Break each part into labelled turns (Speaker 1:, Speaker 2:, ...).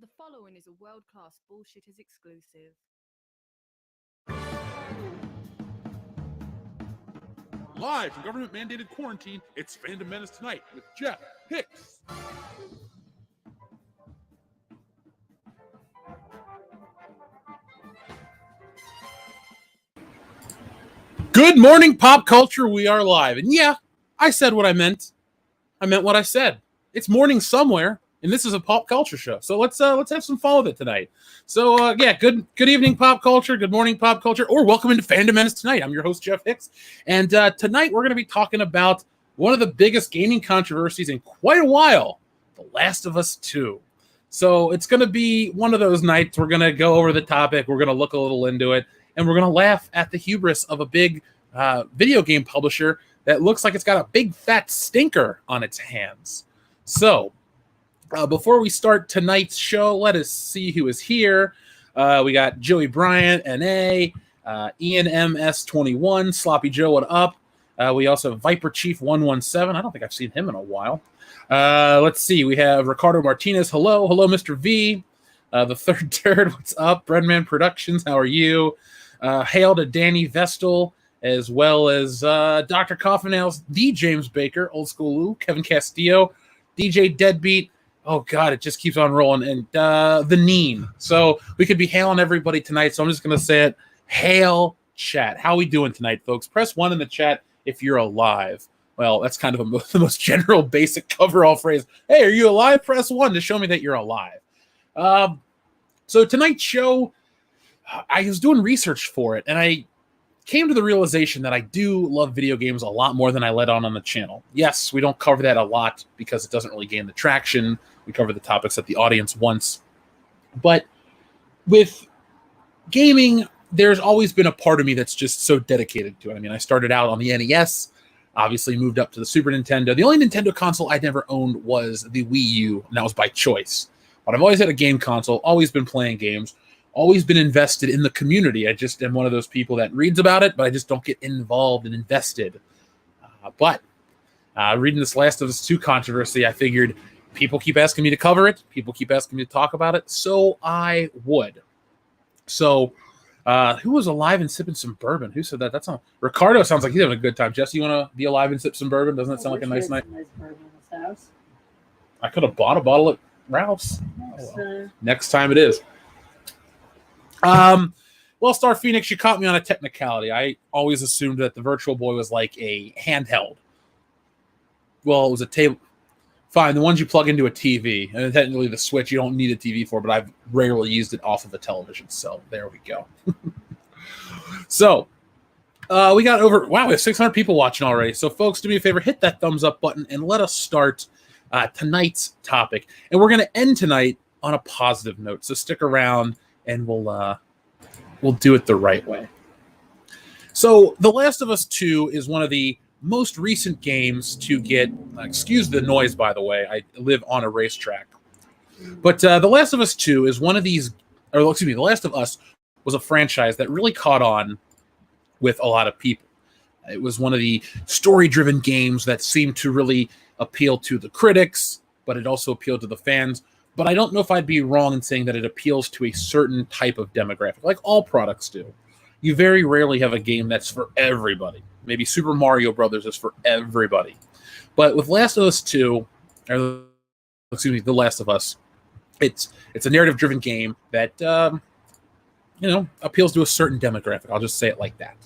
Speaker 1: The following is a world-class Bullshitters exclusive.
Speaker 2: Live from government-mandated quarantine, it's Fandom Menace Tonight with Jeff Hicks. Good morning, pop culture. We are live. And yeah, I said what I meant. I meant what I said. It's morning somewhere, and this is a pop culture show. So let's have some fun with it tonight. So good evening, pop culture. Good morning, pop culture. Or welcome into Fandom Menace Tonight. I'm your host, Jeff Hicks. And tonight we're going to be talking about one of the biggest gaming controversies in quite a while, The Last of Us 2. So it's going to be one of those nights. We're going to go over the topic. We're going to look a little into it. And we're going to laugh at the hubris of a big video game publisher that looks like it's got a big fat stinker on its hands. So before we start tonight's show, let us see who is here. We got Joey Bryant, N.A., Ian MS21, Sloppy Joe, what up? We also have Viper Chief 117. I don't think I've seen him in a while. Let's see. We have Ricardo Martinez. Hello, Mr. V. The Third Turd, what's up? Breadman Productions, how are you? Hail to Danny Vestal, as well as Dr. Coffinhouse, the James Baker, Old School Lou, Kevin Castillo, DJ Deadbeat. Oh, God, it just keeps on rolling. And the Neen. So we could be hailing everybody tonight, so I'm just going to say it. Hail chat. How we doing tonight, folks? Press 1 in the chat if you're alive. Well, that's kind of the most general, basic coverall phrase. Hey, are you alive? Press 1 to show me that you're alive. So tonight's show, I was doing research for it, and I came to the realization that I do love video games a lot more than I let on the channel. Yes, we don't cover that a lot because it doesn't really gain the traction. We cover the topics that the audience wants. But with gaming, there's always been a part of me that's just so dedicated to it. I mean, I started out on the NES, obviously moved up to the Super Nintendo. The only Nintendo console I never owned was the Wii U, and that was by choice. But I've always had a game console, always been playing games, always been invested in the community. I just am one of those people that reads about it, but I just don't get involved and invested. But reading this Last of Us 2 controversy, I figured people keep asking me to cover it. People keep asking me to talk about it. So I would. So who was alive and sipping some bourbon? Who said that? That's not Ricardo. Sounds like he's having a good time. Jesse, you want to be alive and sip some bourbon? Doesn't that sound like a nice night?
Speaker 3: Nice bourbon in this house.
Speaker 2: I could have bought a bottle at Ralph's. Next time it is. Well, Star Phoenix, you caught me on a technicality. I always assumed that the Virtual Boy was like a handheld. Well, it was a table. Fine, the ones you plug into a TV. And technically the Switch you don't need a TV for, but I've rarely used it off of a television. So there we go. So we got we have 600 people watching already. So folks, do me a favor, hit that thumbs up button and let us start tonight's topic. And we're going to end tonight on a positive note. So stick around and we'll do it the right way. So The Last of Us 2 is one of the most recent games to get, excuse the noise, by the way, I live on a racetrack. But The Last of Us 2 is one of these, or excuse me, The Last of Us was a franchise that really caught on with a lot of people. It was one of the story-driven games that seemed to really appeal to the critics, but it also appealed to the fans. But I don't know if I'd be wrong in saying that it appeals to a certain type of demographic, like all products do. You very rarely have a game that's for everybody. Maybe Super Mario Brothers is for everybody. But with Last of Us 2, or excuse me, The Last of Us, it's a narrative-driven game that appeals to a certain demographic. I'll just say it like that.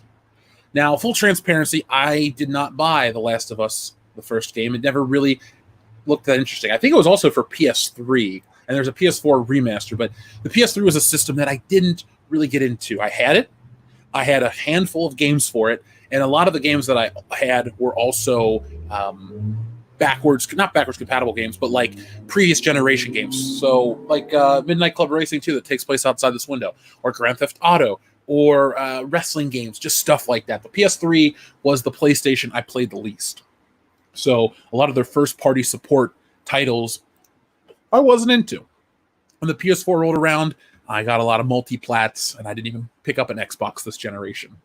Speaker 2: Now, full transparency, I did not buy The Last of Us, the first game. It never really looked that interesting. I think it was also for PS3, and there's a PS4 remaster, but the PS3 was a system that I didn't really get into. I had it. I had a handful of games for it, and a lot of the games that I had were also not backwards compatible games, but like previous generation games. So like Midnight Club Racing 2 that takes place outside this window, or Grand Theft Auto, or wrestling games, just stuff like that. The PS3 was the PlayStation I played the least. So a lot of their first-party support titles I wasn't into. When the PS4 rolled around, I got a lot of multi-plats, and I didn't even pick up an Xbox this generation.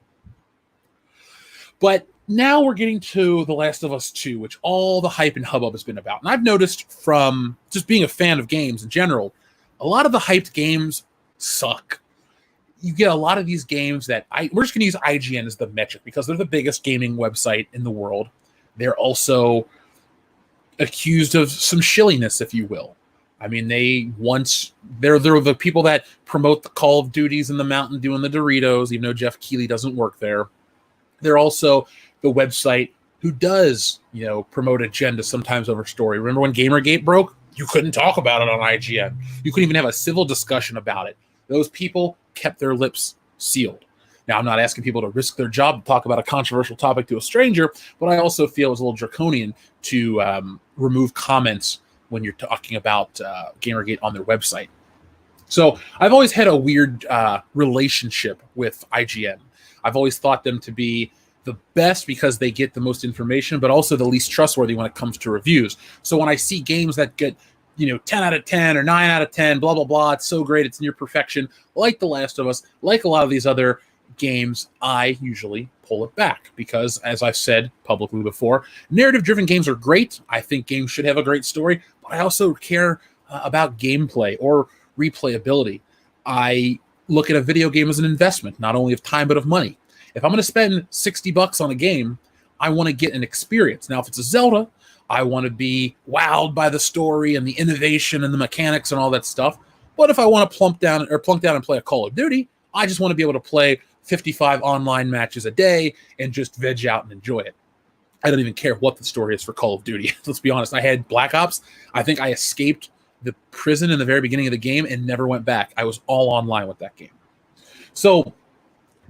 Speaker 2: But now we're getting to The Last of Us 2, which all the hype and hubbub has been about. And I've noticed from just being a fan of games in general, a lot of the hyped games suck. You get a lot of these games that we're just going to use IGN as the metric because they're the biggest gaming website in the world. They're also accused of some shilliness, if you will. I mean, they're the people that promote the Call of Duties in the Mountain Dew and the Doritos, even though Jeff Keighley doesn't work there. They're also the website who does, promote agenda sometimes over story. Remember when Gamergate broke? You couldn't talk about it on IGN. You couldn't even have a civil discussion about it. Those people kept their lips sealed. Now, I'm not asking people to risk their job to talk about a controversial topic to a stranger, but I also feel it's a little draconian to remove comments when you're talking about Gamergate on their website. So I've always had a weird relationship with IGN. I've always thought them to be the best because they get the most information, but also the least trustworthy when it comes to reviews. So when I see games that get 10 out of 10 or 9 out of 10, blah, blah, blah, it's so great, it's near perfection, like The Last of Us, like a lot of these other games, I usually pull it back because, as I've said publicly before, narrative-driven games are great. I think games should have a great story, but I also care about gameplay or replayability. I look at a video game as an investment, not only of time, but of money. If I'm going to spend $60 on a game, I want to get an experience. Now, if it's a Zelda, I want to be wowed by the story and the innovation and the mechanics and all that stuff. But if I want to plunk down and play a Call of Duty, I just want to be able to play 55 online matches a day and just veg out and enjoy it. I don't even care what the story is for Call of Duty. Let's be honest. I had Black Ops. I think I escaped the prison in the very beginning of the game and never went back. I was all online with that game. So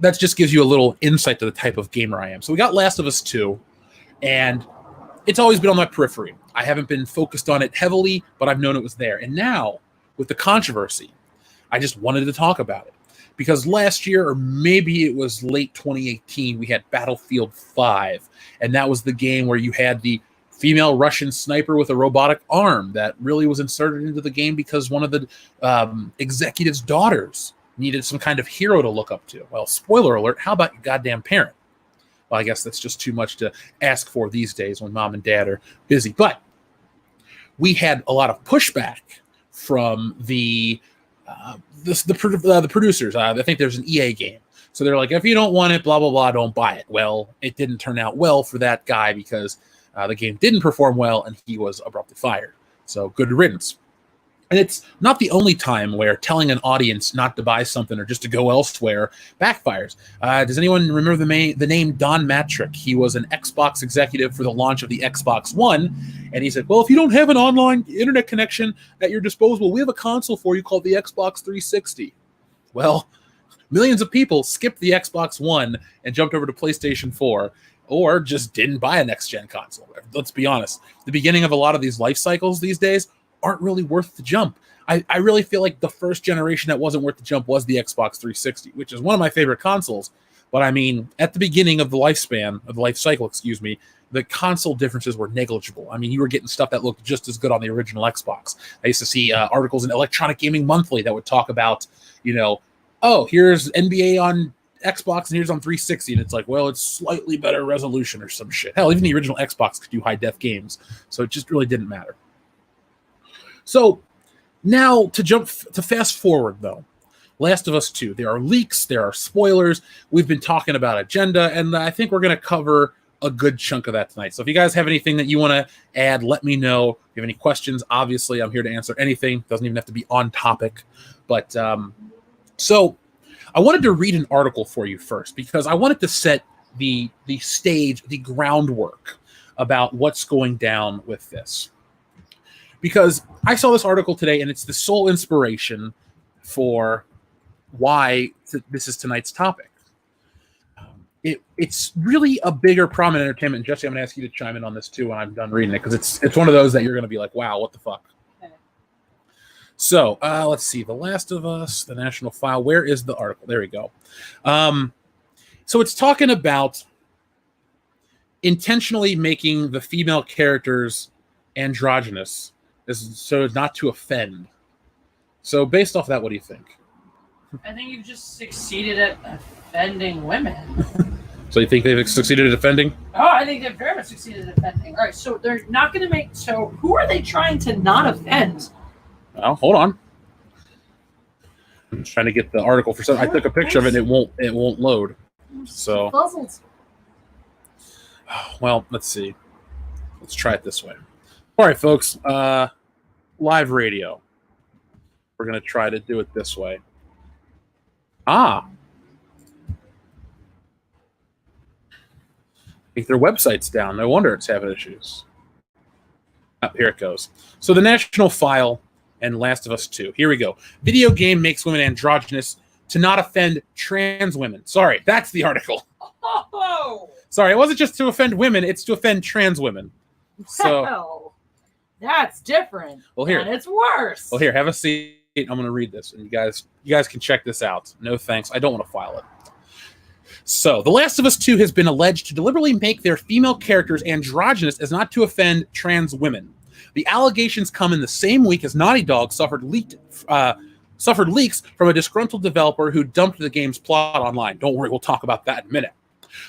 Speaker 2: that just gives you a little insight to the type of gamer I am. So we got Last of Us 2, and it's always been on my periphery. I haven't been focused on it heavily, but I've known it was there. And now, with the controversy, I just wanted to talk about it. Because last year, or maybe it was late 2018, we had Battlefield 5. And that was the game where you had the female Russian sniper with a robotic arm that really was inserted into the game because one of the executive's daughters needed some kind of hero to look up to. Well, spoiler alert, how about your goddamn parent? Well, I guess that's just too much to ask for these days when mom and dad are busy. But we had a lot of pushback from the producers. I think there's an EA game. So they're like, if you don't want it, blah, blah, blah, don't buy it. Well, it didn't turn out well for that guy because the game didn't perform well and he was abruptly fired. So good riddance. And it's not the only time where telling an audience not to buy something or just to go elsewhere backfires. Does anyone remember the name Don Matrick? He was an Xbox executive for the launch of the Xbox One. And he said, well, if you don't have an online internet connection at your disposal, we have a console for you called the Xbox 360. Well, millions of people skipped the Xbox One and jumped over to PlayStation 4 or just didn't buy a next-gen console. Let's be honest. The beginning of a lot of these life cycles these days aren't really worth the jump. I really feel like the first generation that wasn't worth the jump was the Xbox 360, which is one of my favorite consoles. But I mean, at the beginning of the life cycle, the console differences were negligible. I mean, you were getting stuff that looked just as good on the original Xbox. I used to see articles in Electronic Gaming Monthly that would talk about, oh, here's NBA on Xbox and here's on 360. And it's like, well, it's slightly better resolution or some shit. Hell, even the original Xbox could do high-def games. So it just really didn't matter. So now to fast forward, though, Last of Us 2, there are leaks, there are spoilers. We've been talking about agenda, and I think we're going to cover a good chunk of that tonight. So if you guys have anything that you want to add, let me know. If you have any questions, obviously I'm here to answer anything. Doesn't even have to be on topic. But so I wanted to read an article for you first because I wanted to set the stage, the groundwork about what's going down with this. Because I saw this article today, and it's the sole inspiration for why this is tonight's topic. It's really a bigger problem in entertainment. And Jesse, I'm going to ask you to chime in on this too when I'm done reading it, because it's one of those that you're going to be like, wow, what the fuck? Okay. So let's see. The Last of Us, the National File. Where is the article? There we go. So it's talking about intentionally making the female characters androgynous so as not to offend. So based off that, what do you think?
Speaker 3: I think you've just succeeded at offending women.
Speaker 2: So you think they've succeeded at offending?
Speaker 3: Oh, I think they've very much succeeded at offending. All right, so they're not going to make... So who are they trying to not offend?
Speaker 2: Well, hold on. I'm trying to get the article for some. I took a picture of it and it won't load. So
Speaker 3: puzzled.
Speaker 2: Well, let's see. Let's try it this way. All right, folks. Live radio. We're going to try to do it this way. I think their website's down. No wonder it's having issues. Here it goes. So the National File and Last of Us 2. Here we go. Video game makes women androgynous to not offend trans women. Sorry, that's the article.
Speaker 3: Oh!
Speaker 2: Sorry, it wasn't just to offend women. It's to offend trans women. So,
Speaker 3: well, that's different.
Speaker 2: Well, here.
Speaker 3: And it's worse.
Speaker 2: Well, here, have a seat. I'm going to read this, and you guys can check this out. No thanks. I don't want to file it. So, The Last of Us 2 has been alleged to deliberately make their female characters androgynous as not to offend trans women. The allegations come in the same week as Naughty Dog suffered leaks from a disgruntled developer who dumped the game's plot online. Don't worry, we'll talk about that in a minute.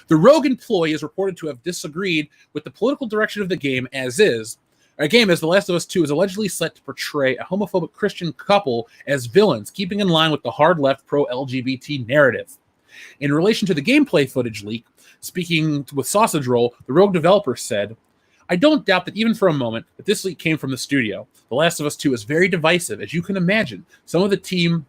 Speaker 2: The rogue employee is reported to have disagreed with the political direction of the game as The Last of Us 2 is allegedly set to portray a homophobic Christian couple as villains, keeping in line with the hard-left pro-LGBT narrative. In relation to the gameplay footage leak, speaking with Sausage Roll, the rogue developer said, "I don't doubt that even for a moment that this leak came from the studio. The Last of Us 2 is very divisive, as you can imagine. Some of the team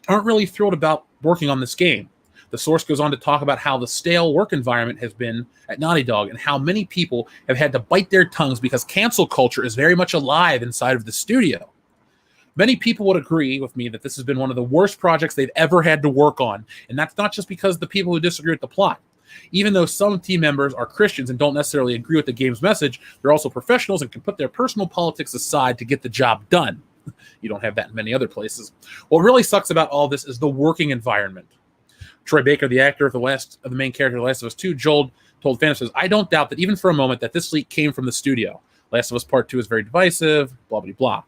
Speaker 2: aren't really thrilled about working on this game." The source goes on to talk about how the stale work environment has been at Naughty Dog and how many people have had to bite their tongues because cancel culture is very much alive inside of the studio. Many people would agree with me that this has been one of the worst projects they've ever had to work on, and that's not just because of the people who disagree with the plot. Even though some team members are Christians and don't necessarily agree with the game's message, they're also professionals and can put their personal politics aside to get the job done. You don't have that in many other places. What really sucks about all this is the working environment. Troy Baker, the actor of the main character of The Last of Us 2, told fans, says, "I don't doubt that even for a moment that this leak came from the studio. Last of Us Part 2 is very divisive, blah, blah, blah."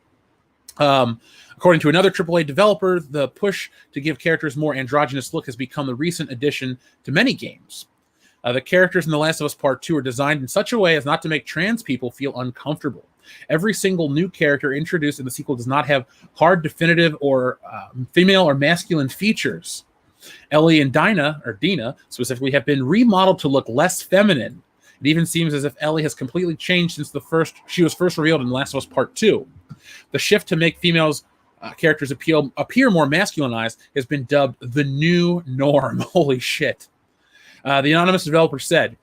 Speaker 2: According to another AAA developer, the push to give characters more androgynous look has become the recent addition to many games. The characters in The Last of Us Part 2 are designed in such a way as not to make trans people feel uncomfortable. Every single new character introduced in the sequel does not have hard, definitive, or female or masculine features. Ellie and Dina specifically, have been remodeled to look less feminine. It even seems as if Ellie has completely changed since she was first revealed in The Last of Us Part 2. The shift to make females characters appear more masculinized has been dubbed the new norm. Holy shit. The anonymous developer said,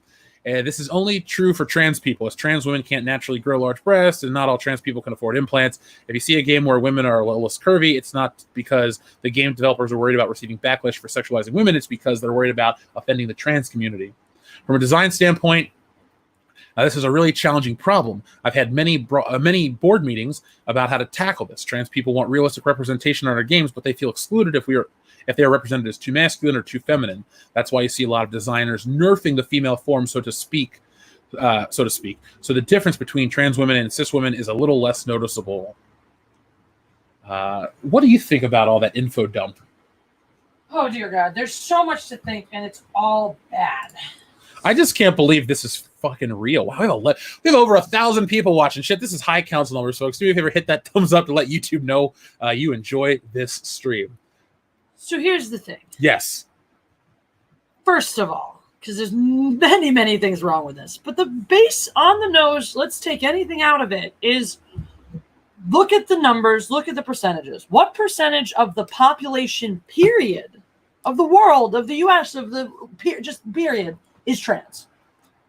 Speaker 2: "This is only true for trans people, as trans women can't naturally grow large breasts, and not all trans people can afford implants. If you see a game where women are a little less curvy, it's not because the game developers are worried about receiving backlash for sexualizing women, it's because they're worried about offending the trans community. From a design standpoint, this is a really challenging problem. I've had many board meetings about how to tackle this. Trans people want realistic representation on our games, but they feel excluded if they are represented as too masculine or too feminine. That's why you see a lot of designers nerfing the female form, so to speak. So the difference between trans women and cis women is a little less noticeable." What do you think about all that info dump?
Speaker 3: Oh, dear God. There's so much to think, and it's all bad.
Speaker 2: I just can't believe this is fucking real. Wow, we have over 1,000 people watching. Shit, this is high council numbers, folks. Do me a favor, hit that thumbs up to let YouTube know you enjoy this stream.
Speaker 3: So here's the thing.
Speaker 2: Yes.
Speaker 3: First of all, because there's many, many things wrong with this, but the base on the nose, let's take anything out of it, is look at the numbers, look at the percentages. What percentage of the population, period, of the world, of the U.S., of the just period, is trans?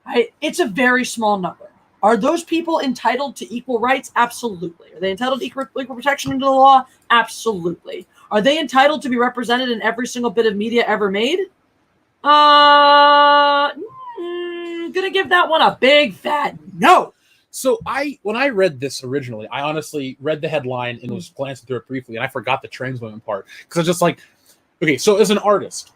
Speaker 3: Right? It's a very small number. Are those people entitled to equal rights? Absolutely. Are they entitled to equal protection under the law? Absolutely. Are they entitled to be represented in every single bit of media ever made? Gonna give that one a big fat no.
Speaker 2: So when I read this originally, I honestly read the headline and was glancing through it briefly, and I forgot the trans women part because I was just like, okay, so as an artist,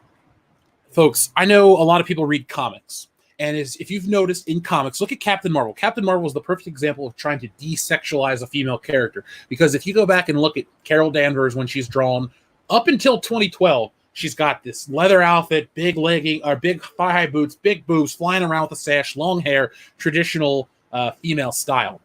Speaker 2: folks, I know a lot of people read comics. And if you've noticed in comics, look at Captain Marvel. Captain Marvel is the perfect example of trying to desexualize a female character. Because if you go back and look at Carol Danvers when she's drawn, up until 2012, she's got this leather outfit, big legging, or big high boots, big boobs, flying around with a sash, long hair, traditional female style.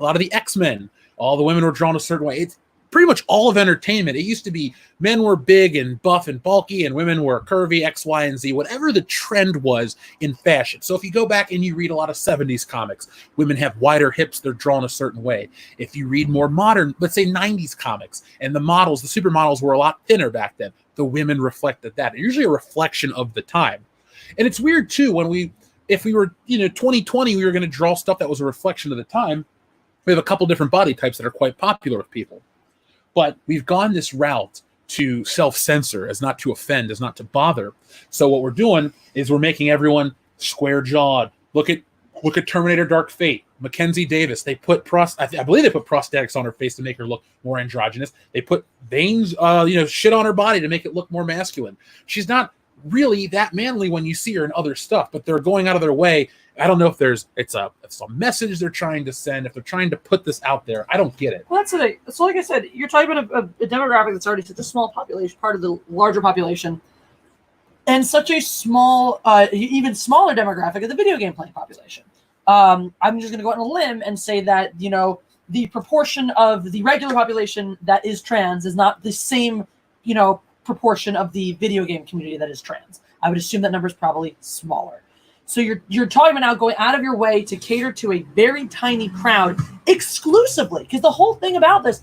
Speaker 2: A lot of the X-Men, all the women were drawn a certain way. It's pretty much all of entertainment. It used to be men were big and buff and bulky and women were curvy, X, Y, and Z, whatever the trend was in fashion. So if you go back and you read a lot of 70s comics, women have wider hips, they're drawn a certain way. If you read more modern, let's say 90s comics, and the models, the supermodels were a lot thinner back then, the women reflected that. They're usually a reflection of the time. And it's weird too, if we were, 2020, we were going to draw stuff that was a reflection of the time. We have a couple different body types that are quite popular with people. But we've gone this route to self-censor, as not to offend, as not to bother. So what we're doing is we're making everyone square-jawed. Look at Terminator Dark Fate. Mackenzie Davis, I believe they put prosthetics on her face to make her look more androgynous. They put veins, shit on her body to make it look more masculine. She's not really that manly when you see her in other stuff, but they're going out of their way. I don't know if it's a message they're trying to send, if they're trying to put this out there. I don't get it.
Speaker 3: Well, that's the thing. So like I said, you're talking about a demographic that's already such a small population, part of the larger population, and such a small, even smaller demographic of the video game playing population. I'm just going to go out on a limb and say that, the proportion of the regular population that is trans is not the same, proportion of the video game community that is trans. I would assume that number is probably smaller. So you're talking about now going out of your way to cater to a very tiny crowd exclusively, because the whole thing about this,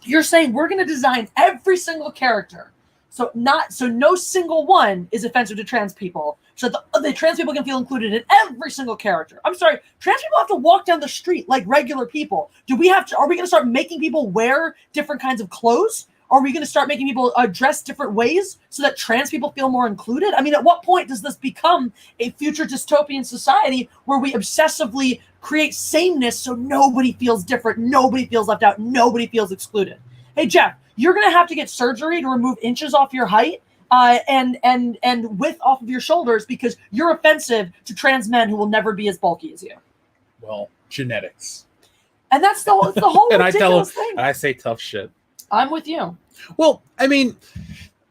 Speaker 3: you're saying we're going to design every single character, so no single one is offensive to trans people, so the trans people can feel included in every single character. I'm sorry, trans people have to walk down the street like regular people. Are we going to start making people wear different kinds of clothes? Are we going to start making people dress different ways so that trans people feel more included? I mean, at what point does this become a future dystopian society where we obsessively create sameness so nobody feels different, nobody feels left out, nobody feels excluded? Hey, Jeff, you're going to have to get surgery to remove inches off your height and width off of your shoulders because you're offensive to trans men who will never be as bulky as you.
Speaker 2: Well, genetics.
Speaker 3: And that's the whole
Speaker 2: and
Speaker 3: ridiculous thing.
Speaker 2: I say tough shit.
Speaker 3: I'm with you.
Speaker 2: Well, I mean,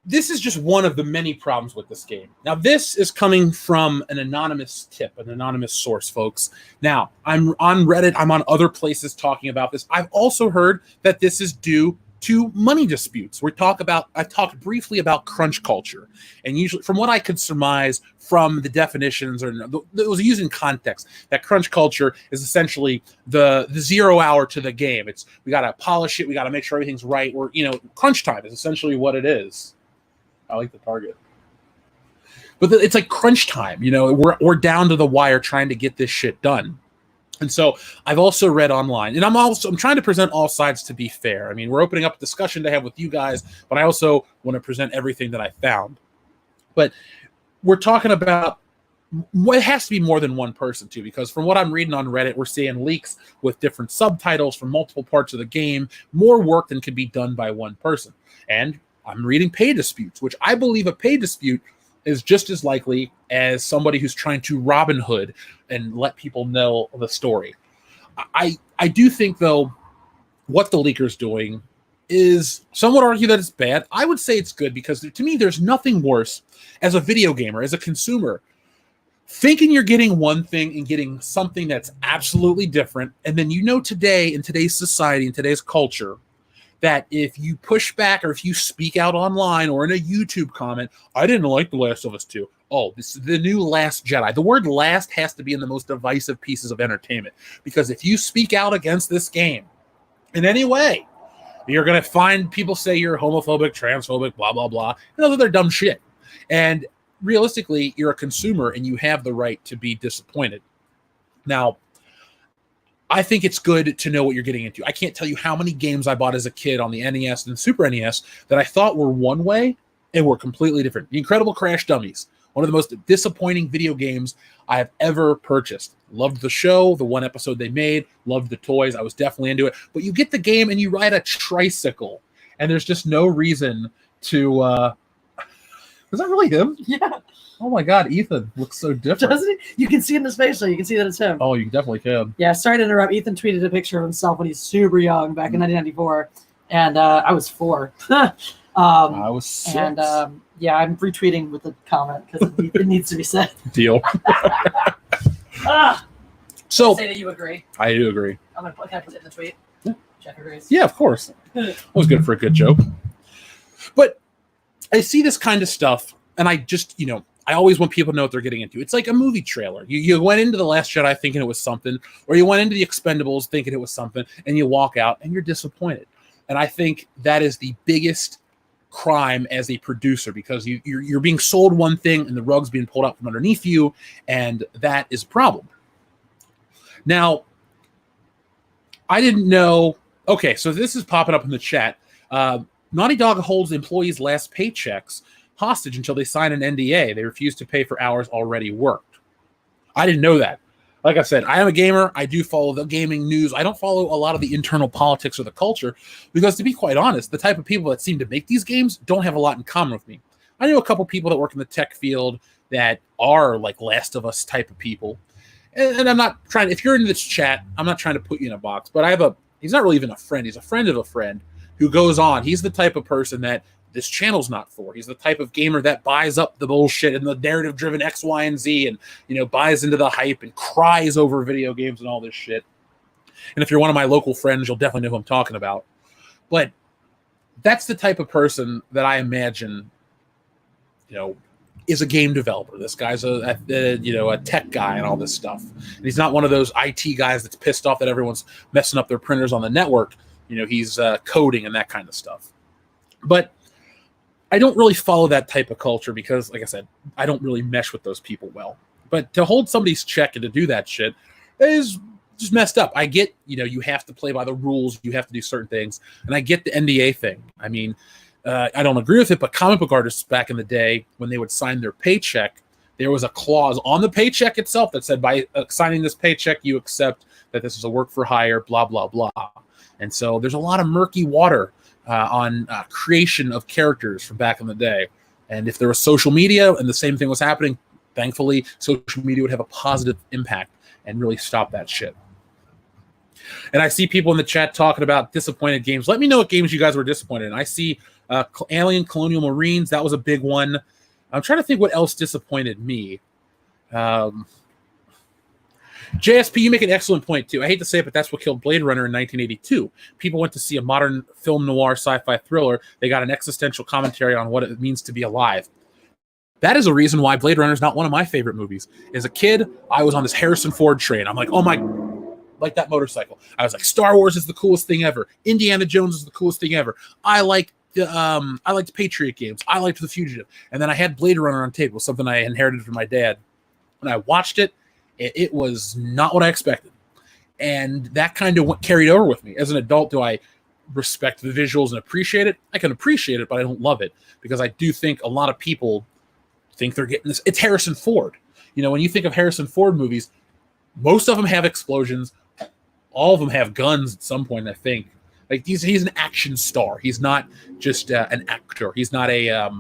Speaker 2: this is just one of the many problems with this game. Now, this is coming from an anonymous tip, an anonymous source, folks. Now, I'm on Reddit. I'm on other places talking about this. I've also heard that this is due to money disputes. I talked briefly about crunch culture, and usually, from what I could surmise from the definitions, or it was used in context, that crunch culture is essentially the 0 hour to the game. We got to polish it, we got to make sure everything's right. Crunch time is essentially what it is. I like the target, but it's like crunch time. We're down to the wire trying to get this shit done. And so I've also read online, and I'm trying to present all sides to be fair. I mean, we're opening up a discussion to have with you guys, but I also want to present everything that I found. But we're talking about what has to be more than one person too, because from what I'm reading on Reddit, we're seeing leaks with different subtitles from multiple parts of the game, more work than could be done by one person. And I'm reading pay disputes, which I believe a pay dispute is just as likely as somebody who's trying to Robin Hood and let people know the story. I do think, though, what the leaker's doing is, some would argue that it's bad. I would say it's good, because to me, there's nothing worse as a video gamer, as a consumer, thinking you're getting one thing and getting something that's absolutely different. And then today, in today's society, in today's culture, that if you push back or if you speak out online or in a YouTube comment, I didn't like The Last of Us 2. Oh, this is the new Last Jedi. The word last has to be in the most divisive pieces of entertainment, because if you speak out against this game in any way, you're going to find people say you're homophobic, transphobic, blah, blah, blah. Those are their dumb shit. And realistically, you're a consumer and you have the right to be disappointed. Now, I think it's good to know what you're getting into. I can't tell you how many games I bought as a kid on the NES and Super NES that I thought were one way and were completely different. The Incredible Crash Dummies, one of the most disappointing video games I have ever purchased. Loved the show, the one episode they made, loved the toys. I was definitely into it. But you get the game and you ride a tricycle, and there's just no reason to... Is that really him?
Speaker 3: Yeah.
Speaker 2: Oh my God, Ethan looks so different.
Speaker 3: Doesn't he? You can see in his face, so you can see that it's him.
Speaker 2: Oh, you definitely can.
Speaker 3: Yeah, sorry to interrupt. Ethan tweeted a picture of himself when he's super young back in 1994, and I was 4.
Speaker 2: I was 6.
Speaker 3: And yeah, I'm retweeting with the comment because it needs to be said.
Speaker 2: Deal.
Speaker 3: So
Speaker 2: So
Speaker 3: say that you agree.
Speaker 2: I do agree.
Speaker 3: Can I put it in the tweet?
Speaker 2: Yeah.
Speaker 3: Jeff agrees.
Speaker 2: Yeah, of course. Always good for a good joke. But I see this kind of stuff, and I just, I always want people to know what they're getting into. It's like a movie trailer. You went into The Last Jedi thinking it was something, or you went into The Expendables thinking it was something, and you walk out and you're disappointed. And I think that is the biggest crime as a producer, because you're being sold one thing and the rug's being pulled out from underneath you, and that is a problem. Now, I didn't know. Okay, so this is popping up in the chat. Naughty Dog holds employees' last paychecks hostage until they sign an NDA. They refuse to pay for hours already worked. I didn't know that. Like I said, I am a gamer. I do follow the gaming news. I don't follow a lot of the internal politics or the culture because, to be quite honest, the type of people that seem to make these games don't have a lot in common with me. I know a couple people that work in the tech field that are like Last of Us type of people. And I'm not trying, if you're in this chat, I'm not trying to put you in a box, but he's not really even a friend. He's a friend of a friend who goes on. He's the type of person that this channel's not for. He's the type of gamer that buys up the bullshit and the narrative-driven X, Y, and Z and, buys into the hype and cries over video games and all this shit. And if you're one of my local friends, you'll definitely know who I'm talking about. But that's the type of person that I imagine, is a game developer. This guy's a tech guy and all this stuff. And he's not one of those IT guys that's pissed off that everyone's messing up their printers on the network. He's coding and that kind of stuff. But I don't really follow that type of culture because, like I said, I don't really mesh with those people well. But to hold somebody's check and to do that shit is just messed up. I get, you have to play by the rules. You have to do certain things. And I get the NDA thing. I mean, I don't agree with it, but comic book artists back in the day, when they would sign their paycheck, there was a clause on the paycheck itself that said, by signing this paycheck, you accept that this is a work for hire, blah, blah, blah. And so there's a lot of murky water on creation of characters from back in the day. And if there was social media and the same thing was happening, thankfully, social media would have a positive impact and really stop that shit. And I see people in the chat talking about disappointed games. Let me know what games you guys were disappointed in. I see Alien Colonial Marines. That was a big one. I'm trying to think what else disappointed me. JSP, you make an excellent point, too. I hate to say it, but that's what killed Blade Runner in 1982. People went to see a modern film noir sci-fi thriller. They got an existential commentary on what it means to be alive. That is a reason why Blade Runner is not one of my favorite movies. As a kid, I was on this Harrison Ford train. I'm like, oh my, like that motorcycle. I was like, Star Wars is the coolest thing ever. Indiana Jones is the coolest thing ever. I liked Patriot games. I liked The Fugitive. And then I had Blade Runner on tape. It was something I inherited from my dad. When I watched it, it was not what I expected. And that kind of carried over with me. As an adult, do I respect the visuals and appreciate it? I can appreciate it, but I don't love it because I do think a lot of people think they're getting this. It's Harrison Ford. When you think of Harrison Ford movies, most of them have explosions. All of them have guns at some point, I think. Like he's an action star. He's not just an actor. He's not a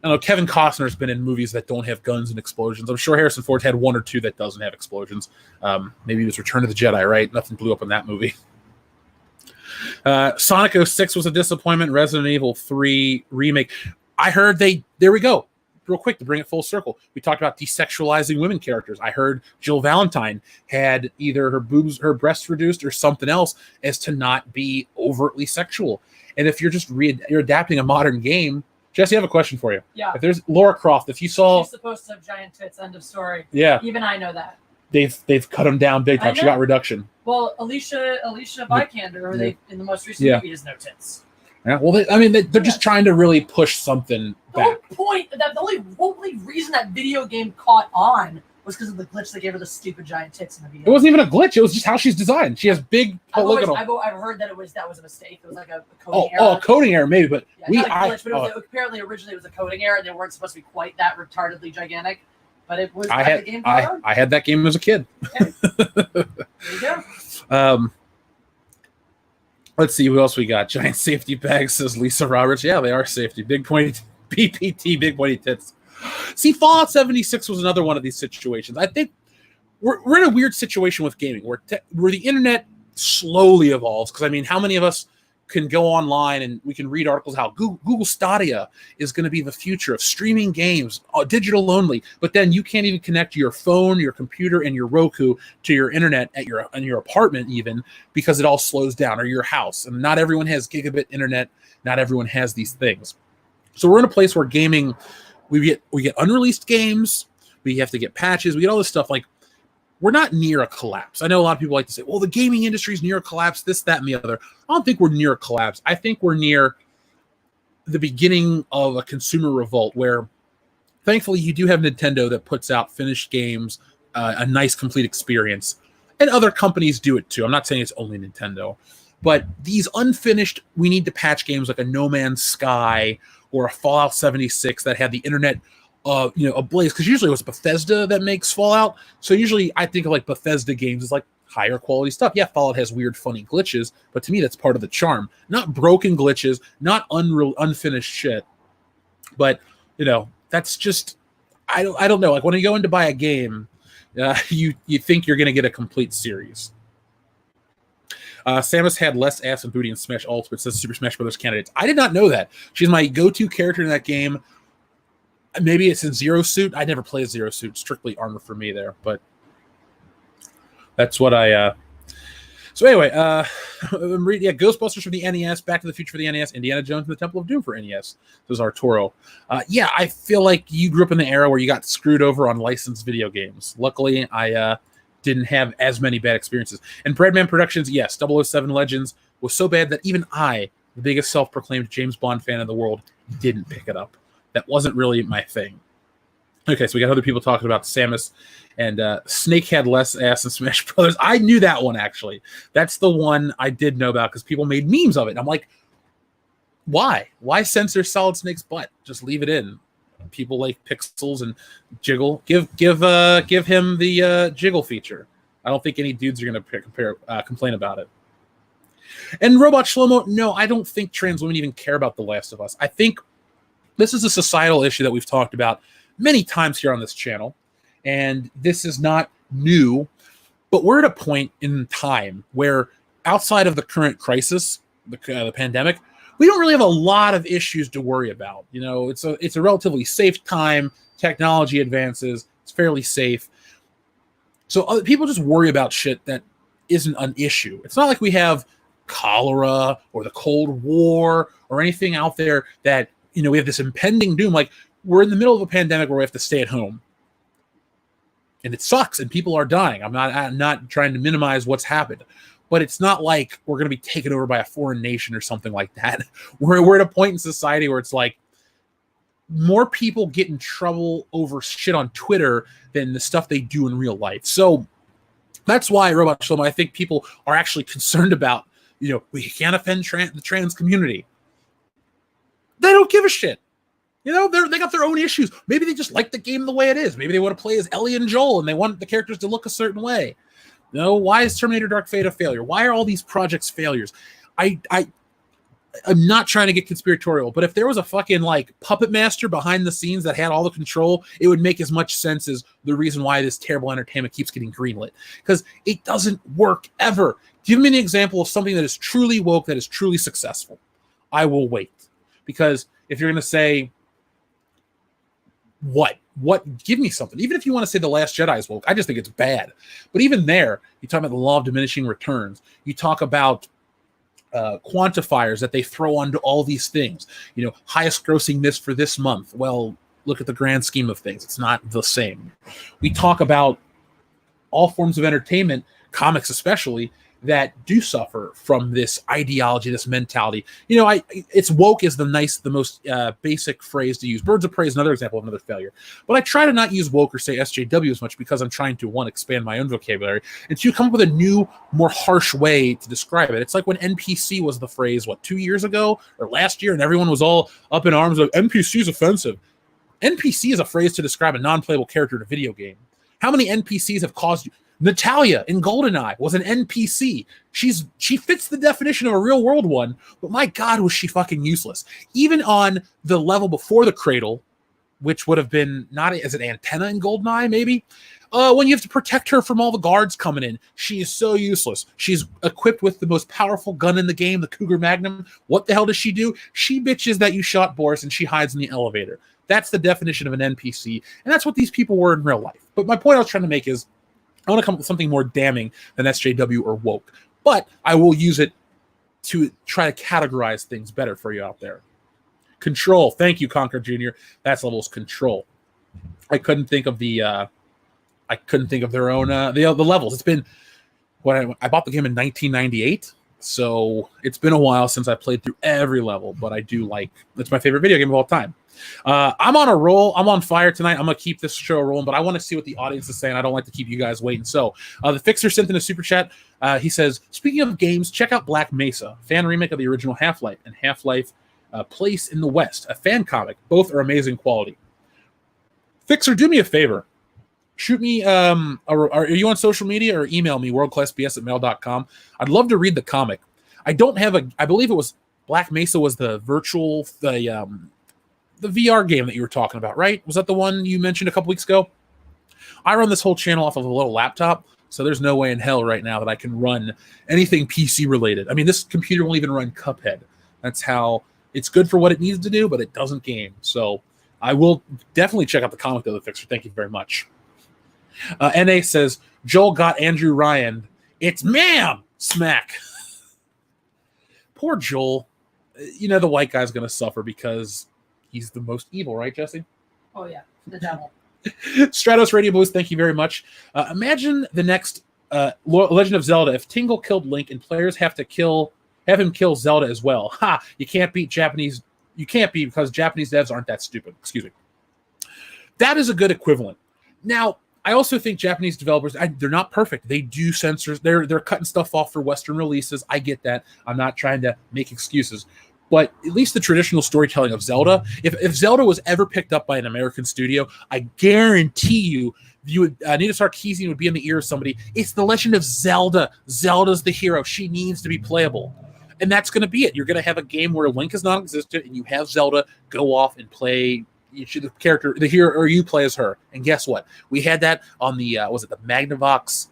Speaker 2: I don't know, Kevin Costner's been in movies that don't have guns and explosions. I'm sure Harrison Ford had one or two that doesn't have explosions. Maybe it was Return of the Jedi, right? Nothing blew up in that movie. Sonic 06 was a disappointment. Resident Evil 3 remake. I heard there we go. Real quick to bring it full circle. We talked about desexualizing women characters. I heard Jill Valentine had either her breasts reduced or something else as to not be overtly sexual. And if you're just you're adapting a modern game, Jesse, I have a question for you.
Speaker 3: Yeah.
Speaker 2: If there's Lara Croft, if you saw...
Speaker 3: She's supposed to have giant tits, end of story.
Speaker 2: Yeah.
Speaker 3: Even I know that.
Speaker 2: They've cut them down big time. She got reduction.
Speaker 3: Well, Alicia Vikander, they in the most recent movie, has no tits.
Speaker 2: Yeah, well, they're just trying to really push something back.
Speaker 3: The whole point, the only reason that video game caught on was because of the glitch they gave her the stupid giant tits in the video.
Speaker 2: It wasn't even a glitch. It was just how she's designed. She has big polygonal.
Speaker 3: I've heard that that was a mistake. It was like a coding error.
Speaker 2: Oh, a coding error, maybe, but
Speaker 3: not a glitch, but apparently originally it was a coding error, and they weren't supposed to be quite that retardedly gigantic. But it was. I
Speaker 2: had that game as a kid.
Speaker 3: Okay. There you go.
Speaker 2: Let's see who else we got. Giant safety bags, says Lisa Roberts. Yeah, they are safety. Big pointy BPT, big pointy tits. See, Fallout 76 was another one of these situations. I think we're in a weird situation with gaming where the internet slowly evolves. Because, I mean, how many of us can go online and we can read articles how Google Stadia is going to be the future of streaming games, digital only. But then you can't even connect your phone, your computer, and your Roku to your internet in your apartment even, because it all slows down, or your house. And not everyone has gigabit internet. Not everyone has these things. So we're in a place where gaming, we get unreleased games. We have to get patches. We get all this stuff. Like, we're not near a collapse. I know a lot of people like to say, well, the gaming industry is near a collapse, this, that, and the other. I don't think we're near a collapse. I think we're near the beginning of a consumer revolt where, thankfully, you do have Nintendo that puts out finished games, a nice, complete experience. And other companies do it too. I'm not saying it's only Nintendo. But these unfinished, we need to patch games like a No Man's Sky or a Fallout 76 that had the internet ablaze, because usually it was Bethesda that makes Fallout. So usually I think of like Bethesda games as like higher quality stuff. Yeah, Fallout has weird, funny glitches, but to me that's part of the charm. Not broken glitches, not unfinished shit. But that's just I don't know. Like when you go in to buy a game, you think you're going to get a complete series. Samus had less ass and booty in Smash Ultimate, says Super Smash Bros. Candidates. I did not know that. She's my go-to character in that game. Maybe it's in Zero Suit. I never play Zero Suit. Strictly armor for me there, but that's what I. So anyway, I'm reading. Yeah, Ghostbusters for the NES, Back to the Future for the NES, Indiana Jones and the Temple of Doom for NES. This is Arturo. Yeah, I feel like you grew up in the era where you got screwed over on licensed video games. Luckily, I didn't have as many bad experiences. And Breadman Productions, yes, 007 Legends was so bad that even I, the biggest self-proclaimed James Bond fan in the world, didn't pick it up. That wasn't really my thing. Okay, so we got other people talking about Samus, and Snake had less ass in Smash Brothers. I knew that one, actually. That's the one I did know about because people made memes of it. And I'm like, why? Why censor Solid Snake's butt? Just leave it in. People like pixels and jiggle. Give him the jiggle feature. I don't think any dudes are going to complain about it. And Robot Shlomo, no, I don't think trans women even care about The Last of Us. I think this is a societal issue that we've talked about many times here on this channel, and this is not new, but we're at a point in time where outside of the current crisis, the pandemic, we don't really have a lot of issues to worry about. It's a relatively safe time. Technology advances. It's fairly safe. So other people just worry about shit that isn't an issue. It's not like we have cholera or the Cold War or anything out there that, we have this impending doom. Like, we're in the middle of a pandemic where we have to stay at home. And it sucks, and people are dying. I'm not trying to minimize what's happened. But it's not like we're going to be taken over by a foreign nation or something like that. We're at a point in society where it's like more people get in trouble over shit on Twitter than the stuff they do in real life. So that's why, Robot Shlomo, I think people are actually concerned about, we can't offend the trans community. They don't give a shit. They got their own issues. Maybe they just like the game the way it is. Maybe they want to play as Ellie and Joel and they want the characters to look a certain way. Why is Terminator Dark Fate a failure? Why are all these projects failures? I'm not trying to get conspiratorial, but if there was a fucking puppet master behind the scenes that had all the control, it would make as much sense as the reason why this terrible entertainment keeps getting greenlit. Because it doesn't work ever. Give me an example of something that is truly woke, that is truly successful. I will wait. Because if you're going to say, what? Give me something. Even if you want to say The Last Jedi is woke, I just think it's bad. But even there, you talk about the law of diminishing returns. You talk about quantifiers that they throw onto all these things. Highest grossing this for this month. Well, look at the grand scheme of things. It's not the same. We talk about all forms of entertainment, comics especially, that do suffer from this ideology, this mentality. It's woke is the most basic phrase to use. Birds of Prey is another example of another failure. But I try to not use woke or say SJW as much because I'm trying to, one, expand my own vocabulary, and two, come up with a new, more harsh way to describe it. It's like when NPC was the phrase, 2 years ago or last year, and everyone was all up in arms of NPC is offensive. NPC is a phrase to describe a non-playable character in a video game. How many NPCs have caused you? Natalia in GoldenEye was an NPC. She fits the definition of a real world one, but my God, was she fucking useless. Even on the level before the cradle, which would have been not as an antenna in GoldenEye, maybe. when you have to protect her from all the guards coming in. She is so useless. She's equipped with the most powerful gun in the game, the Cougar Magnum. What the hell does she do? She bitches that you shot Boris, and she hides in the elevator. That's the definition of an NPC, and that's what these people were in real life. But my point I was trying to make is I want to come up with something more damning than SJW or woke, but I will use it to try to categorize things better for you out there. Control. Thank you, Conquer Jr. That's levels control. I couldn't think of their own the levels. It's been I bought the game in 1998, so it's been a while since I played through every level, but I do like it's my favorite video game of all time. I'm on a roll. I'm on fire tonight. I'm gonna keep this show rolling, but I want to see what the audience is saying. I don't like to keep you guys waiting. So the Fixer sent in a super chat. He says, speaking of games, check out Black Mesa, fan remake of the original Half-Life, and Half-Life Place in the West, a fan comic. Both are amazing quality. Fixer, do me a favor. Shoot me, are you on social media, or email me, worldclassbs@mail.com. I'd love to read the comic. I believe it was Black Mesa was the virtual, the VR game that you were talking about, right? Was that the one you mentioned a couple weeks ago? I run this whole channel off of a little laptop, so there's no way in hell right now that I can run anything PC related. I mean, this computer won't even run Cuphead. That's how it's good for what it needs to do, but it doesn't game. So I will definitely check out the comic, though, the Fixer. Thank you very much. NA says, Joel got Andrew Ryan. It's ma'am! Smack. Poor Joel. You know the white guy's going to suffer because he's the most evil, right, Jesse?
Speaker 3: Oh, yeah. The devil.
Speaker 2: Stratos Radio Boost, thank you very much. Imagine the next Legend of Zelda. If Tingle killed Link and players have him kill Zelda as well. Ha! You can't beat Japanese. You can't be, because Japanese devs aren't that stupid. Excuse me. That is a good equivalent. Now, I also think Japanese developers, they're not perfect. They do censors. They're cutting stuff off for Western releases. I get that. I'm not trying to make excuses. But at least the traditional storytelling of Zelda, if Zelda was ever picked up by an American studio, I guarantee you would Anita Sarkeesian would be in the ear of somebody. It's the Legend of Zelda. Zelda's the hero. She needs to be playable. And that's going to be it. You're going to have a game where Link is non-existent, and you have Zelda go off and play the character, the hero, or you play as her. And guess what? We had that on the, was it the Magnavox?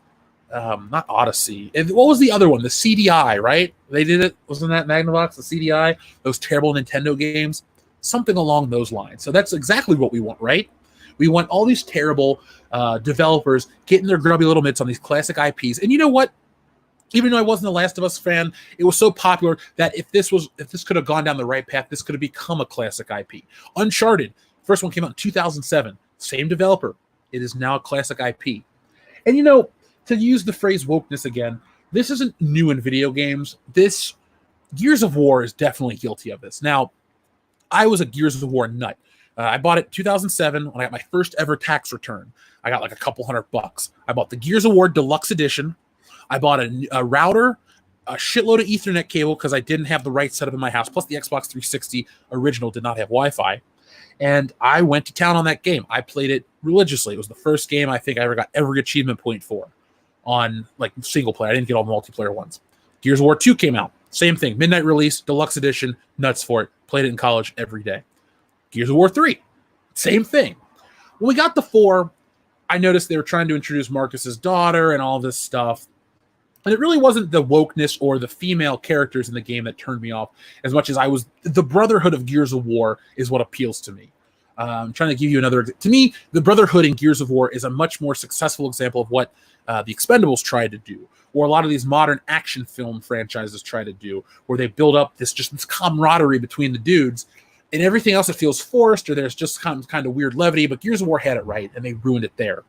Speaker 2: Not Odyssey. What was the other one? The CDI, right? They did it. Wasn't that Magnavox, the CDI? Those terrible Nintendo games? Something along those lines. So that's exactly what we want, right? We want all these terrible developers getting their grubby little mitts on these classic IPs. And you know what? Even though I wasn't a Last of Us fan, it was so popular that if this could have gone down the right path, this could have become a classic IP. Uncharted, first one came out in 2007. Same developer. It is now a classic IP. And you know, to use the phrase wokeness again, this isn't new in video games. This Gears of War is definitely guilty of this. Now, I was a Gears of War nut. I bought it 2007 when I got my first ever tax return. I got like a couple $100. I bought the Gears of War Deluxe Edition. I bought a router, a shitload of Ethernet cable because I didn't have the right setup in my house. Plus, the Xbox 360 original did not have Wi-Fi. And I went to town on that game. I played it religiously. It was the first game I think I ever got every achievement point for on like single player. I didn't get all the multiplayer ones. Gears of War 2 came out. Same thing. Midnight release, deluxe edition, nuts for it. Played it in college every day. Gears of War 3, same thing. When we got the 4, I noticed they were trying to introduce Marcus's daughter and all this stuff. And it really wasn't the wokeness or the female characters in the game that turned me off as much as the brotherhood of Gears of War is what appeals to me. I'm trying to give you another. To me, the brotherhood in Gears of War is a much more successful example of what the Expendables tried to do, or a lot of these modern action film franchises try to do, where they build up this camaraderie between the dudes, and everything else that feels forced, or there's just kind of weird levity. But Gears of War had it right, and they ruined it there.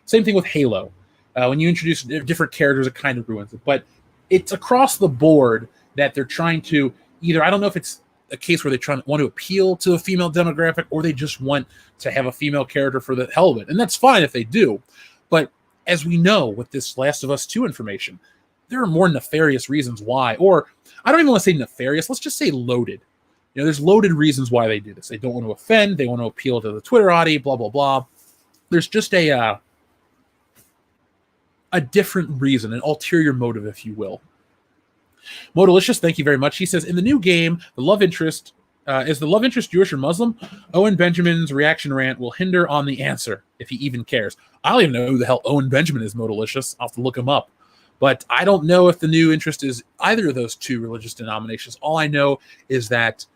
Speaker 2: Same thing with Halo. When you introduce different characters, it kind of ruins it. But it's across the board that they're trying to either, I don't know if it's a case where they want to appeal to a female demographic, or they just want to have a female character for the hell of it. And that's fine if they do. But as we know with this Last of Us 2 information, there are more nefarious reasons why. Or I don't even want to say nefarious. Let's just say loaded. You know, there's loaded reasons why they do this. They don't want to offend. They want to appeal to the Twitterati, blah, blah, blah. There's just a different reason, an ulterior motive, if you will. Modalicious, thank you very much. He says, in the new game, the love interest Is the love interest Jewish or Muslim? Owen Benjamin's reaction rant will hinder on the answer, if he even cares. I don't even know who the hell Owen Benjamin is, Modalicious. I'll have to look him up. But I don't know if the new interest is either of those two religious denominations. All I know is that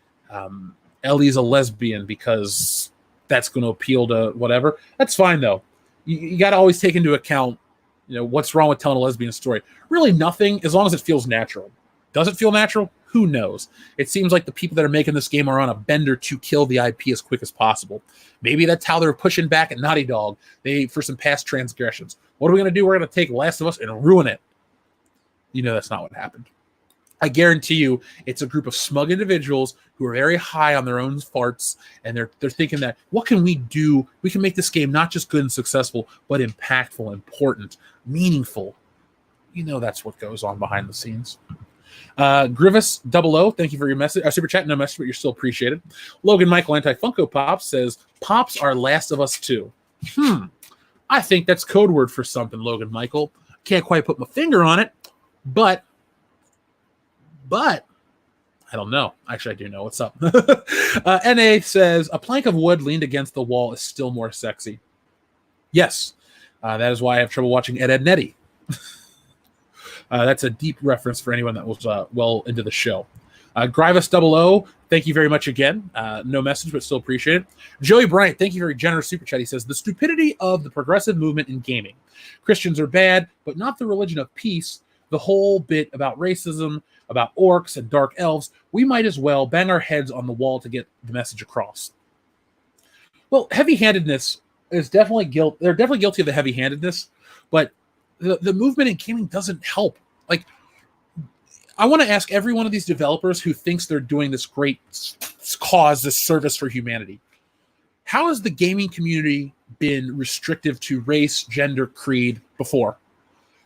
Speaker 2: Ellie's a lesbian because that's going to appeal to whatever. That's fine, though. You got to always take into account, what's wrong with telling a lesbian story. Really nothing, as long as it feels natural. Does it feel natural? Who knows? It seems like the people that are making this game are on a bender to kill the IP as quick as possible. Maybe that's how they're pushing back at Naughty Dog for some past transgressions. What are we going to do? We're going to take Last of Us and ruin it. That's not what happened. I guarantee you it's a group of smug individuals who are very high on their own farts, and they're thinking that, what can we do? We can make this game not just good and successful, but impactful, important, meaningful. That's what goes on behind the scenes. Grievous 00, thank you for your message. Super chat, no message, but you're still appreciated. Logan Michael Anti-Funko Pops says, Pops are Last of Us 2. I think that's code word for something, Logan Michael. Can't quite put my finger on it, but I don't know. Actually, I do know. What's up? NA says, a plank of wood leaned against the wall is still more sexy. Yes, that is why I have trouble watching Ed, Edd n Eddy. That's a deep reference for anyone that was well into the show. Grievous 00, thank you very much again. No message, but still appreciate it. Joey Bryant, thank you for your generous super chat. He says, the stupidity of the progressive movement in gaming. Christians are bad, but not the religion of peace. The whole bit about racism, about orcs and dark elves, we might as well bang our heads on the wall to get the message across. Well, heavy-handedness is definitely guilt. They're definitely guilty of the heavy-handedness, but the movement in gaming doesn't help. Like, I want to ask every one of these developers who thinks they're doing this great cause, this service for humanity, how has the gaming community been restrictive to race, gender, creed before?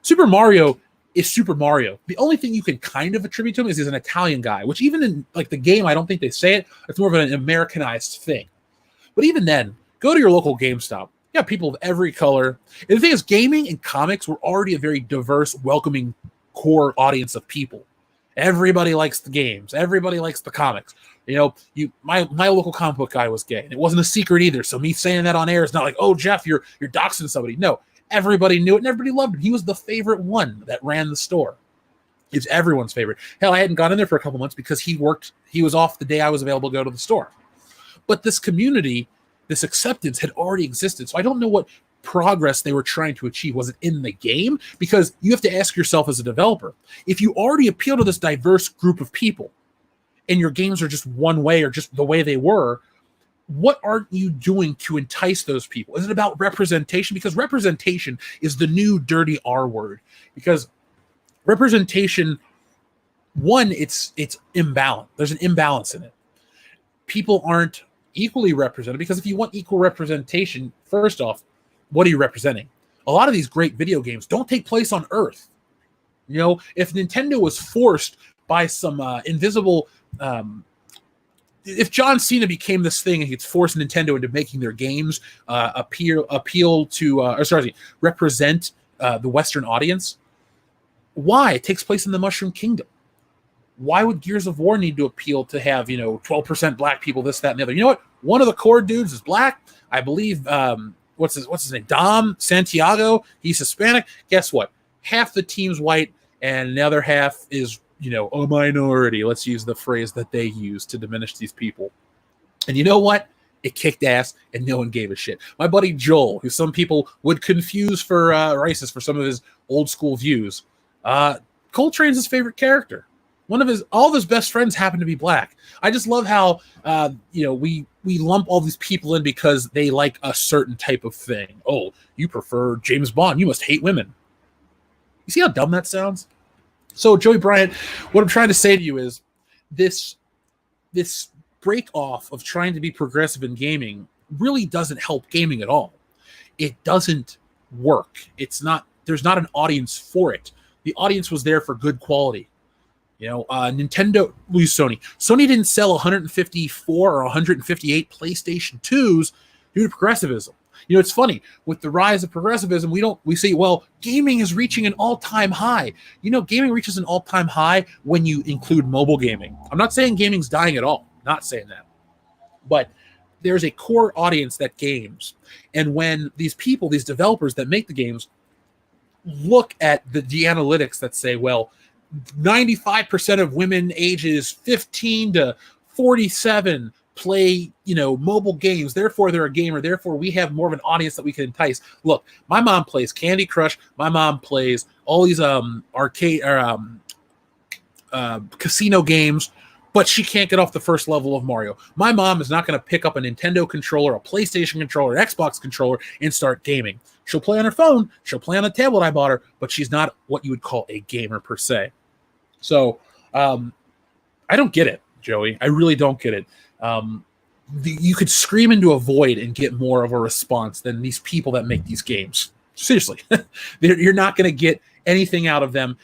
Speaker 2: Super Mario is Super Mario. The only thing you can kind of attribute to him is he's an Italian guy, which even in like the game, I don't think they say it. It's more of an Americanized thing. But even then, go to your local GameStop. You have people of every color. And the thing is, gaming and comics were already a very diverse, welcoming core audience of people. Everybody likes the games. Everybody likes the comics. My local comic book guy was gay. And it wasn't a secret either. So me saying that on air is not like, oh, Jeff, you're doxing somebody. No. Everybody knew it and everybody loved him. He was the favorite one that ran the store. It's everyone's favorite. Hell, I hadn't gone in there for a couple months because he was off the day I was available to go to the store. But this community, this acceptance had already existed. So I don't know what progress they were trying to achieve. Was it in the game? Because you have to ask yourself as a developer, if you already appeal to this diverse group of people and your games are just one way or just the way they were, what aren't you doing to entice those people? Is it about representation? Because representation is the new dirty R word. Because representation, one, it's imbalance. There's an imbalance in it. People aren't equally represented, because if you want equal representation, first off, what are you representing? A lot of these great video games don't take place on Earth. If Nintendo was forced by some invisible... if John Cena became this thing and he'd force Nintendo into making their games appeal to represent the Western audience, why? It takes place in the Mushroom Kingdom. Why would Gears of War need to appeal to have 12% black people, this, that, and the other? You know what? One of the core dudes is black. I believe what's his name? Dom Santiago. He's Hispanic. Guess what? Half the team's white, and the other half is a minority. Let's use the phrase that they use to diminish these people. And you know what? It kicked ass, and no one gave a shit. My buddy Joel, who some people would confuse for racist for some of his old school views, Coltrane's his favorite character. All of his best friends happen to be black. I just love how we lump all these people in because they like a certain type of thing. Oh, you prefer James Bond. You must hate women. You see how dumb that sounds? So, Joey Bryant, what I'm trying to say to you is this break off of trying to be progressive in gaming really doesn't help gaming at all. It doesn't work. There's not an audience for it. The audience was there for good quality. Nintendo, we use Sony. Sony didn't sell 154 or 158 PlayStation 2s due to progressivism. It's funny, with the rise of progressivism, we say, well, gaming is reaching an all-time high. Gaming reaches an all-time high when you include mobile gaming. I'm not saying gaming's dying at all. Not saying that. But there's a core audience that games. And when these people, these developers that make the games, look at the analytics that say, well, 95% of women ages 15 to 47 play, mobile games. Therefore, they're a gamer. Therefore, we have more of an audience that we can entice. Look, my mom plays Candy Crush. My mom plays all these arcade or casino games, but she can't get off the first level of Mario. My mom is not going to pick up a Nintendo controller, a PlayStation controller, an Xbox controller, and start gaming. She'll play on her phone. She'll play on the tablet I bought her, but she's not what you would call a gamer per se. So I don't get it, Joey. I really don't get it. You could scream into a void and get more of a response than these people that make these games. Seriously. You're not going to get anything out of them,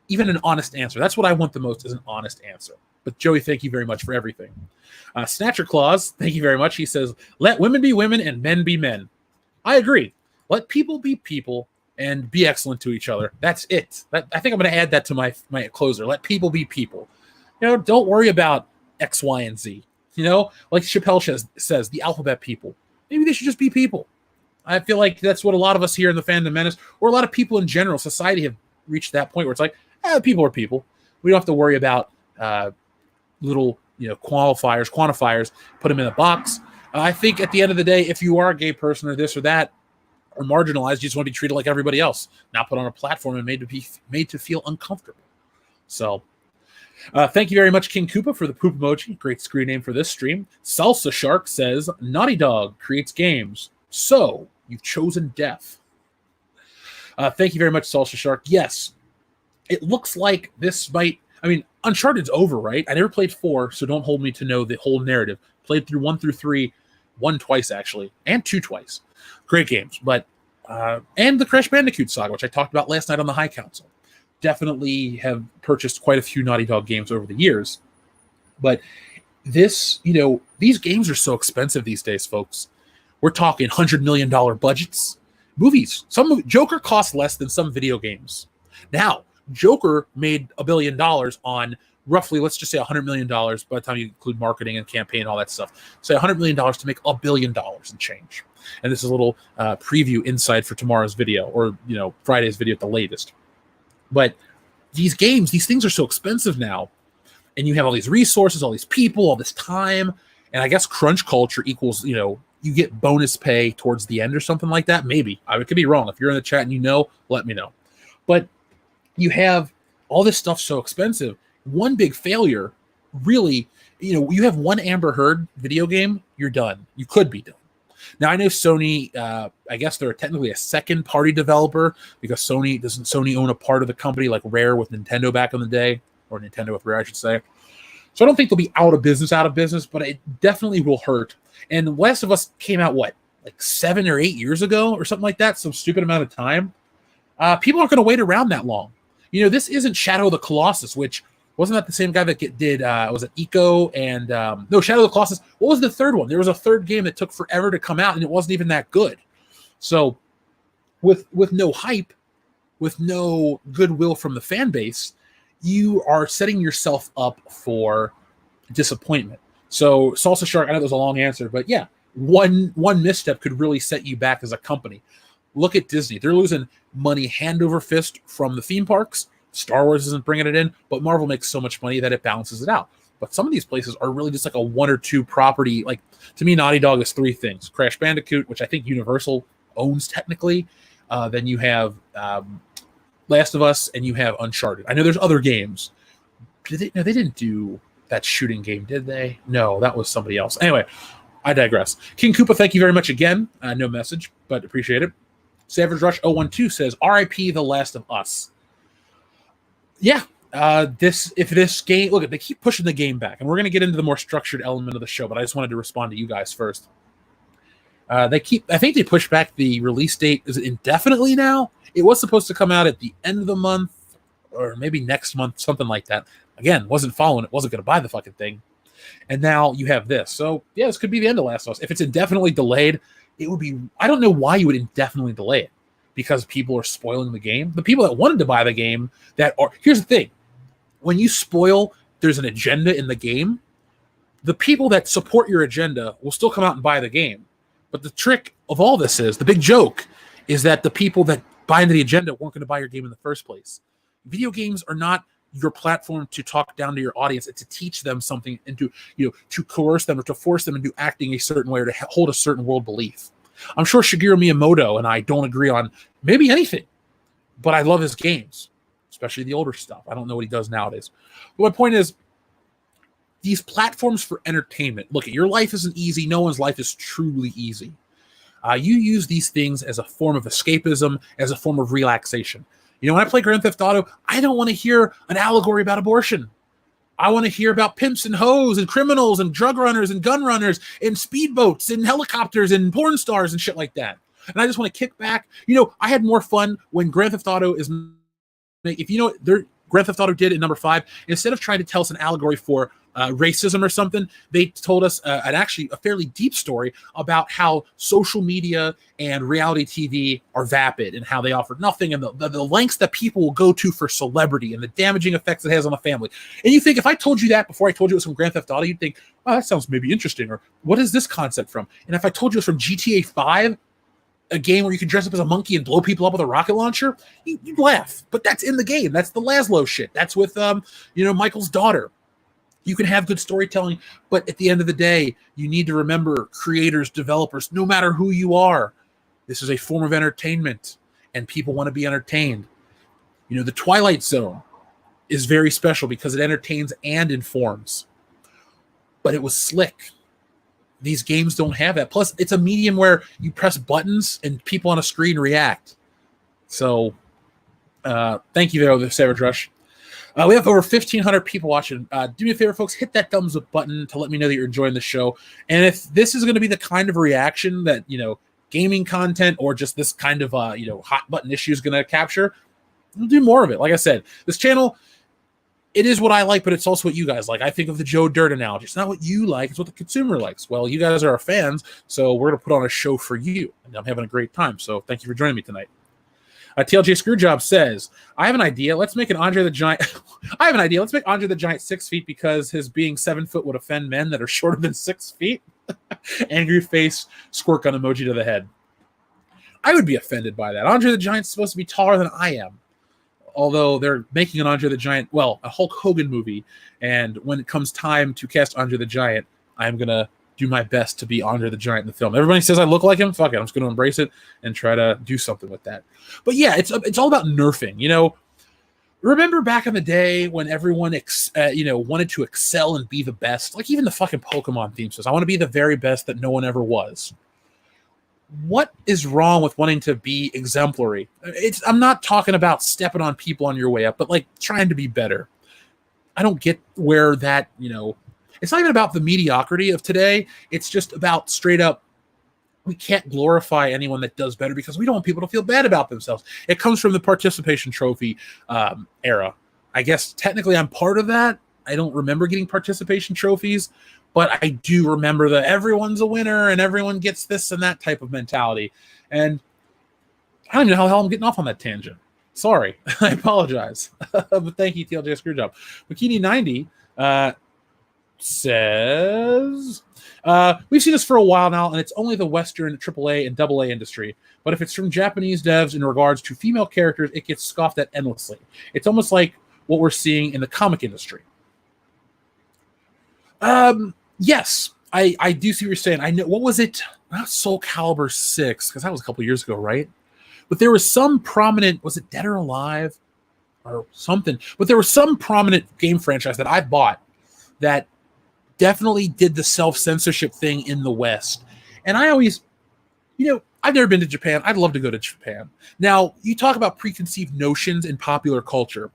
Speaker 2: even an honest answer. That's what I want the most, is an honest answer. But Joey, thank you very much for everything. Snatcher Claus, thank you very much. He says, let women be women and men be men. I agree. Let people be people and be excellent to each other. That's it. I think I'm going to add that to my closer. Let people be people. Don't worry about X, Y, and Z. Like Chappelle says, the alphabet people. Maybe they should just be people. I feel like that's what a lot of us here in the Fandom Menace, or a lot of people in general, society, have reached that point where it's like, people are people. We don't have to worry about little quantifiers, put them in a box. I think at the end of the day, if you are a gay person or this or that, or marginalized, you just want to be treated like everybody else, not put on a platform and made to feel uncomfortable. So thank you very much, King Koopa, for the poop emoji. Great screen name for this stream. Salsa Shark says, Naughty Dog creates games, so you've chosen death. Thank you very much, Salsa Shark. Yes, it looks like this might... Uncharted's over, right? I never played 4, so don't hold me to know the whole narrative. Played through 1 through 3, 1 twice, actually, and 2 twice. Great games, but... and the Crash Bandicoot saga, which I talked about last night on the High Council. Definitely have purchased quite a few Naughty Dog games over the years. But this, these games are so expensive these days, folks. We're talking $100 million budgets. Movies. Joker costs less than some video games. Now, Joker made $1 billion on roughly, let's just say $100 million by the time you include marketing and campaign and all that stuff. Say $100 million to make $1 billion and change. And this is a little preview inside for tomorrow's video, or Friday's video at the latest. But these games, these things are so expensive now, and you have all these resources, all these people, all this time, and I guess crunch culture equals, you get bonus pay towards the end or something like that. Maybe. I could be wrong. If you're in the chat and let me know. But you have all this stuff so expensive. One big failure, really, you have one Amber Heard video game, you're done. You could be done. Now, I know Sony, I guess they're technically a second-party developer, because doesn't Sony own a part of the company like Rare with Nintendo back in the day, or Nintendo with Rare, I should say. So I don't think they'll be out of business, but it definitely will hurt. And Last of Us came out, like 7 or 8 years ago or something like that, some stupid amount of time. People aren't going to wait around that long. This isn't Shadow of the Colossus, which... Wasn't that the same guy that did, was it Eco and, no, Shadow of the Colossus? What was the third one? There was a third game that took forever to come out, and it wasn't even that good. So with no hype, with no goodwill from the fan base, you are setting yourself up for disappointment. So Salsa Shark, I know that was a long answer, but yeah, one misstep could really set you back as a company. Look at Disney. They're losing money hand over fist from the theme parks. Star Wars isn't bringing it in, but Marvel makes so much money that it balances it out. But some of these places are really just like a 1 or 2 property. Like, to me, Naughty Dog is 3 things. Crash Bandicoot, which I think Universal owns technically. Then you have Last of Us, and you have Uncharted. I know there's other games. They didn't do that shooting game, did they? No, that was somebody else. Anyway, I digress. King Koopa, thank you very much again. No message, but appreciate it. Savage Rush 012 says, RIP The Last of Us. Yeah, this game, look, they keep pushing the game back, and we're going to get into the more structured element of the show, but I just wanted to respond to you guys first. I think they pushed back the release date. Is it indefinitely now? It was supposed to come out at the end of the month, or maybe next month, something like that. Again, wasn't following it, wasn't going to buy the fucking thing. And now you have this. So, yeah, this could be the end of Last of Us. If it's indefinitely delayed, it would be, I don't know why you would indefinitely delay it. Because people are spoiling the game. The people that wanted to buy the game here's the thing. When you spoil, there's an agenda in the game. the people that support your agenda will still come out and buy the game. But the trick of all this is, the big joke, is that the people that buy into the agenda weren't going to buy your game in the first place. Video games are not your platform to talk down to your audience and to teach them something and to coerce them or to force them into acting a certain way or to hold a certain world belief. I'm sure Shigeru Miyamoto and I don't agree on maybe anything, but I love his games, especially the older stuff. I don't know what he does nowadays. But my point is, these platforms for entertainment, look, your life isn't easy. No one's life is truly easy. You use these things as a form of escapism, as a form of relaxation. When I play Grand Theft Auto, I don't want to hear an allegory about abortion. I want to hear about pimps and hoes and criminals and drug runners and gun runners and speedboats and helicopters and porn stars and shit like that. And I just want to kick back. I had more fun when Grand Theft Auto is... Grand Theft Auto did in number 5, instead of trying to tell us an allegory for racism or something, they told us a fairly deep story about how social media and reality TV are vapid and how they offer nothing, and the lengths that people will go to for celebrity and the damaging effects it has on a family. And you think, if I told you that before I told you it was from Grand Theft Auto, you'd think, oh, that sounds maybe interesting, or what is this concept from? And if I told you it was from GTA 5, a game where you can dress up as a monkey and blow people up with a rocket launcher, you'd laugh. But that's in the game. That's the Laszlo shit. That's with Michael's daughter. You can have good storytelling, but at the end of the day, you need to remember, creators, developers, no matter who you are, this is a form of entertainment, and people want to be entertained. The Twilight Zone is very special because it entertains and informs. But it was slick. These games don't have that. Plus, it's a medium where you press buttons and people on a screen react. So, thank you there, Savage Rush. We have over 1,500 people watching. Do me a favor, folks. Hit that thumbs up button to let me know that you're enjoying the show. And if this is going to be the kind of reaction that, gaming content or just this kind of, hot button issue is going to capture, we'll do more of it. Like I said, this channel... it is what I like, but it's also what you guys like. I think of the Joe Dirt analogy. It's not what you like, it's what the consumer likes. Well, you guys are our fans, so we're going to put on a show for you. And I'm having a great time, so thank you for joining me tonight. TLJ Screwjob says, I have an idea. Let's make an Andre the Giant... I have an idea. Let's make Andre the Giant 6 feet because his being 7 foot would offend men that are shorter than 6 feet. Angry face, squirt gun emoji to the head. I would be offended by that. Andre the Giant's supposed to be taller than I am. Although they're making an Andre the Giant, a Hulk Hogan movie, and when it comes time to cast Andre the Giant, I'm going to do my best to be Andre the Giant in the film. Everybody says I look like him. Fuck it. I'm just going to embrace it and try to do something with that. But yeah, it's all about nerfing. Remember back in the day when everyone wanted to excel and be the best? Like even the fucking Pokemon theme says, I want to be the very best that no one ever was. What is wrong with wanting to be exemplary? I'm not talking about stepping on people on your way up, but like trying to be better. I don't get where that, it's not even about the mediocrity of today. It's just about straight up, we can't glorify anyone that does better because we don't want people to feel bad about themselves. It comes from the participation trophy era. I guess technically I'm part of that. I don't remember getting participation trophies, but I do remember that everyone's a winner and everyone gets this and that type of mentality. And I don't even know how the hell I'm getting off on that tangent. Sorry. I apologize. But thank you, TLJ Screwjob. Bikini90 says, we've seen this for a while now, and it's only the Western AAA and AA industry. But if it's from Japanese devs in regards to female characters, it gets scoffed at endlessly. It's almost like what we're seeing in the comic industry. Yes, I do see what you're saying. I know, what was it? Not Soul Calibur 6, because that was a couple years ago, right? But there was some prominent, was it Dead or Alive or something? But there was some prominent game franchise that I bought that definitely did the self-censorship thing in the West. And I always, I've never been to Japan. I'd love to go to Japan. Now, you talk about preconceived notions in popular culture.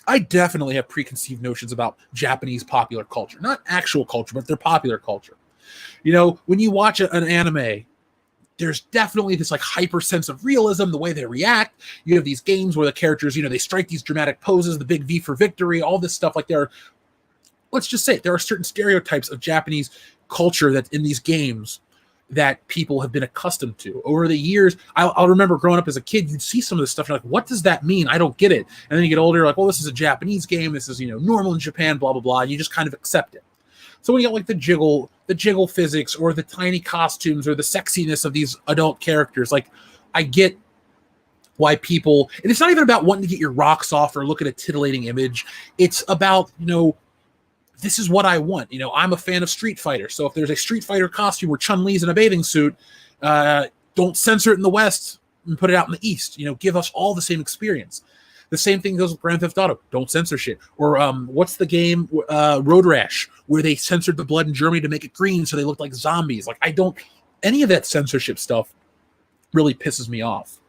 Speaker 2: I definitely have preconceived notions about Japanese popular culture. Not actual culture, but their popular culture. When you watch an anime, there's definitely this like hyper sense of realism, the way they react. You have these games where the characters, they strike these dramatic poses, the big V for victory, all this stuff. Like let's just say it, there are certain stereotypes of Japanese culture that in these games that people have been accustomed to over the years. I'll remember growing up as a kid, you'd see some of this stuff. You're like, what does that mean? I don't get it. And then you get older, you're like, well, this is a Japanese game. This is, normal in Japan, blah, blah, blah. And you just kind of accept it. So when you got like the jiggle physics, or the tiny costumes, or the sexiness of these adult characters, like I get why people, and it's not even about wanting to get your rocks off or look at a titillating image. It's about, this is what I want. I'm a fan of Street Fighter. So if there's a Street Fighter costume where Chun-Li's in a bathing suit, don't censor it in the West and put it out in the East. Give us all the same experience. The same thing goes with Grand Theft Auto. Don't censor shit. Or what's the game, Road Rash, where they censored the blood in Germany to make it green so they looked like zombies. Like, any of that censorship stuff really pisses me off.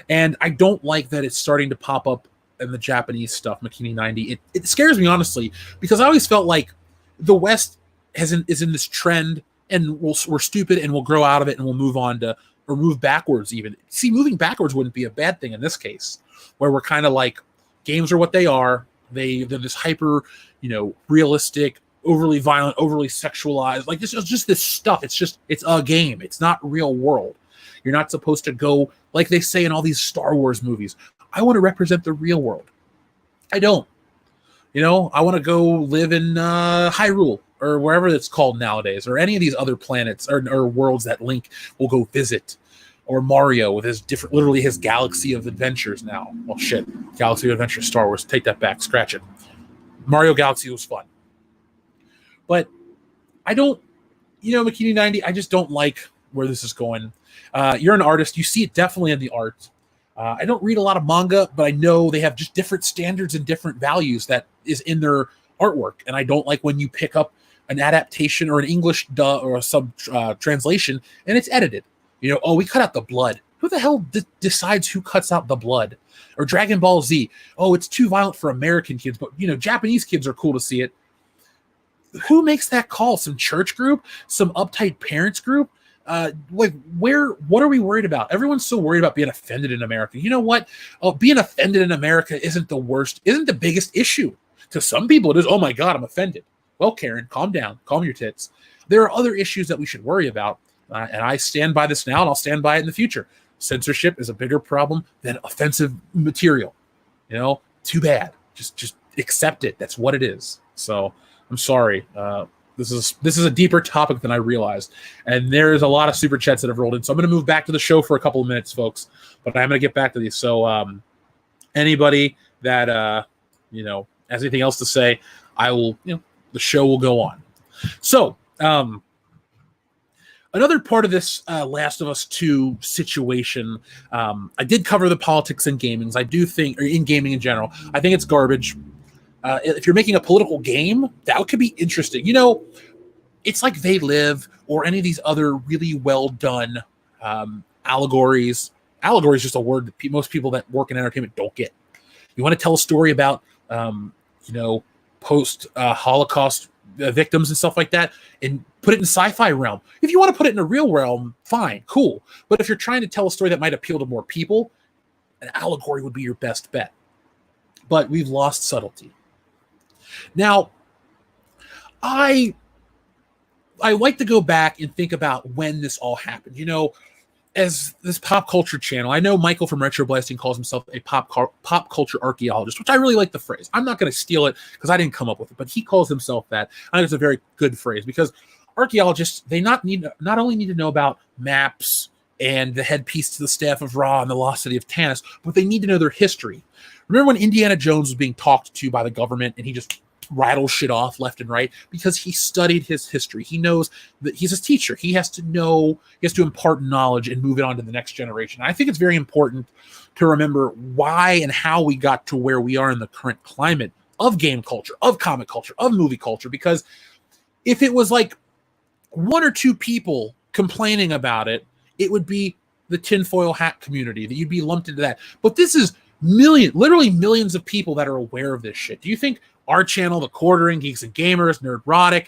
Speaker 2: And I don't like that it's starting to pop up in the Japanese stuff, Makini 90. It scares me, honestly, because I always felt like the West is in this trend, and we're stupid, and we'll grow out of it, and we'll move on to, or move backwards even. See, moving backwards wouldn't be a bad thing in this case, where we're kind of like, games are what they are. They're this hyper, realistic, overly violent, overly sexualized, like it's just this stuff. It's a game. It's not real world. You're not supposed to go, like they say in all these Star Wars movies, I want to represent the real world. I don't. I want to go live in Hyrule, or wherever it's called nowadays, or any of these other planets or worlds that Link will go visit. Or Mario with literally his galaxy of adventures now. Well, shit. Galaxy of Adventures, Star Wars. Take that back. Scratch it. Mario Galaxy was fun. But I don't, Makini 90, I just don't like where this is going. You're an artist. You see it definitely in the art. I don't read a lot of manga, but I know they have just different standards and different values that is in their artwork. And I don't like when you pick up an adaptation or an English or a sub translation and it's edited. We cut out the blood. Who the hell decides who cuts out the blood? Or Dragon Ball Z. Oh, it's too violent for American kids, but Japanese kids are cool to see it. Who makes that call? Some church group? Some uptight parents group? What are we worried about? Everyone's so worried about being offended in America. You know what? Being offended in America isn't the biggest issue. To some people it is, oh my God, I'm offended. Well, Karen, calm down. Calm your tits. There are other issues that we should worry about. And I stand by this now, and I'll stand by it in the future. Censorship is a bigger problem than offensive material. Too bad. Just accept it. That's what it is. So I'm sorry. This is a deeper topic than I realized, and there's a lot of super chats that have rolled in. So I'm going to move back to the show for a couple of minutes, folks. But I'm going to get back to these. So anybody that has anything else to say, I will. The show will go on. So. Another part of this Last of Us 2 situation, I did cover the politics in gaming. I do think, or in gaming in general, I think it's garbage. If you're making a political game, that could be interesting. It's like They Live or any of these other really well done allegories. Allegory is just a word that most people that work in entertainment don't get. You want to tell a story about, post-Holocaust victims and stuff like that, and put it in sci-fi realm. If you want to put it in a real realm, fine, cool. But if you're trying to tell a story that might appeal to more people, an allegory would be your best bet. But we've lost subtlety. Now, I like to go back and think about when this all happened. As this pop culture channel, I know Michael from Retro Blasting calls himself a pop culture archaeologist, which I really like the phrase. I'm not going to steal it because I didn't come up with it, but he calls himself that. I think it's a very good phrase because archaeologists, they not only need to know about maps and the headpiece to the staff of Ra and the lost city of Tanis, but they need to know their history. Remember when Indiana Jones was being talked to by the government and he just rattle shit off left and right because he studied his history. He knows that he's a teacher. He has to impart knowledge and move it on to the next generation. I think it's very important to remember why and how we got to where we are in the current climate of game culture, of comic culture, of movie culture, because if it was like one or two people complaining about it, it would be the tinfoil hat community that you'd be lumped into that. But this is literally millions of people that are aware of this shit. Do you think our channel, The Quartering, Geeks and Gamers, Nerdrotic,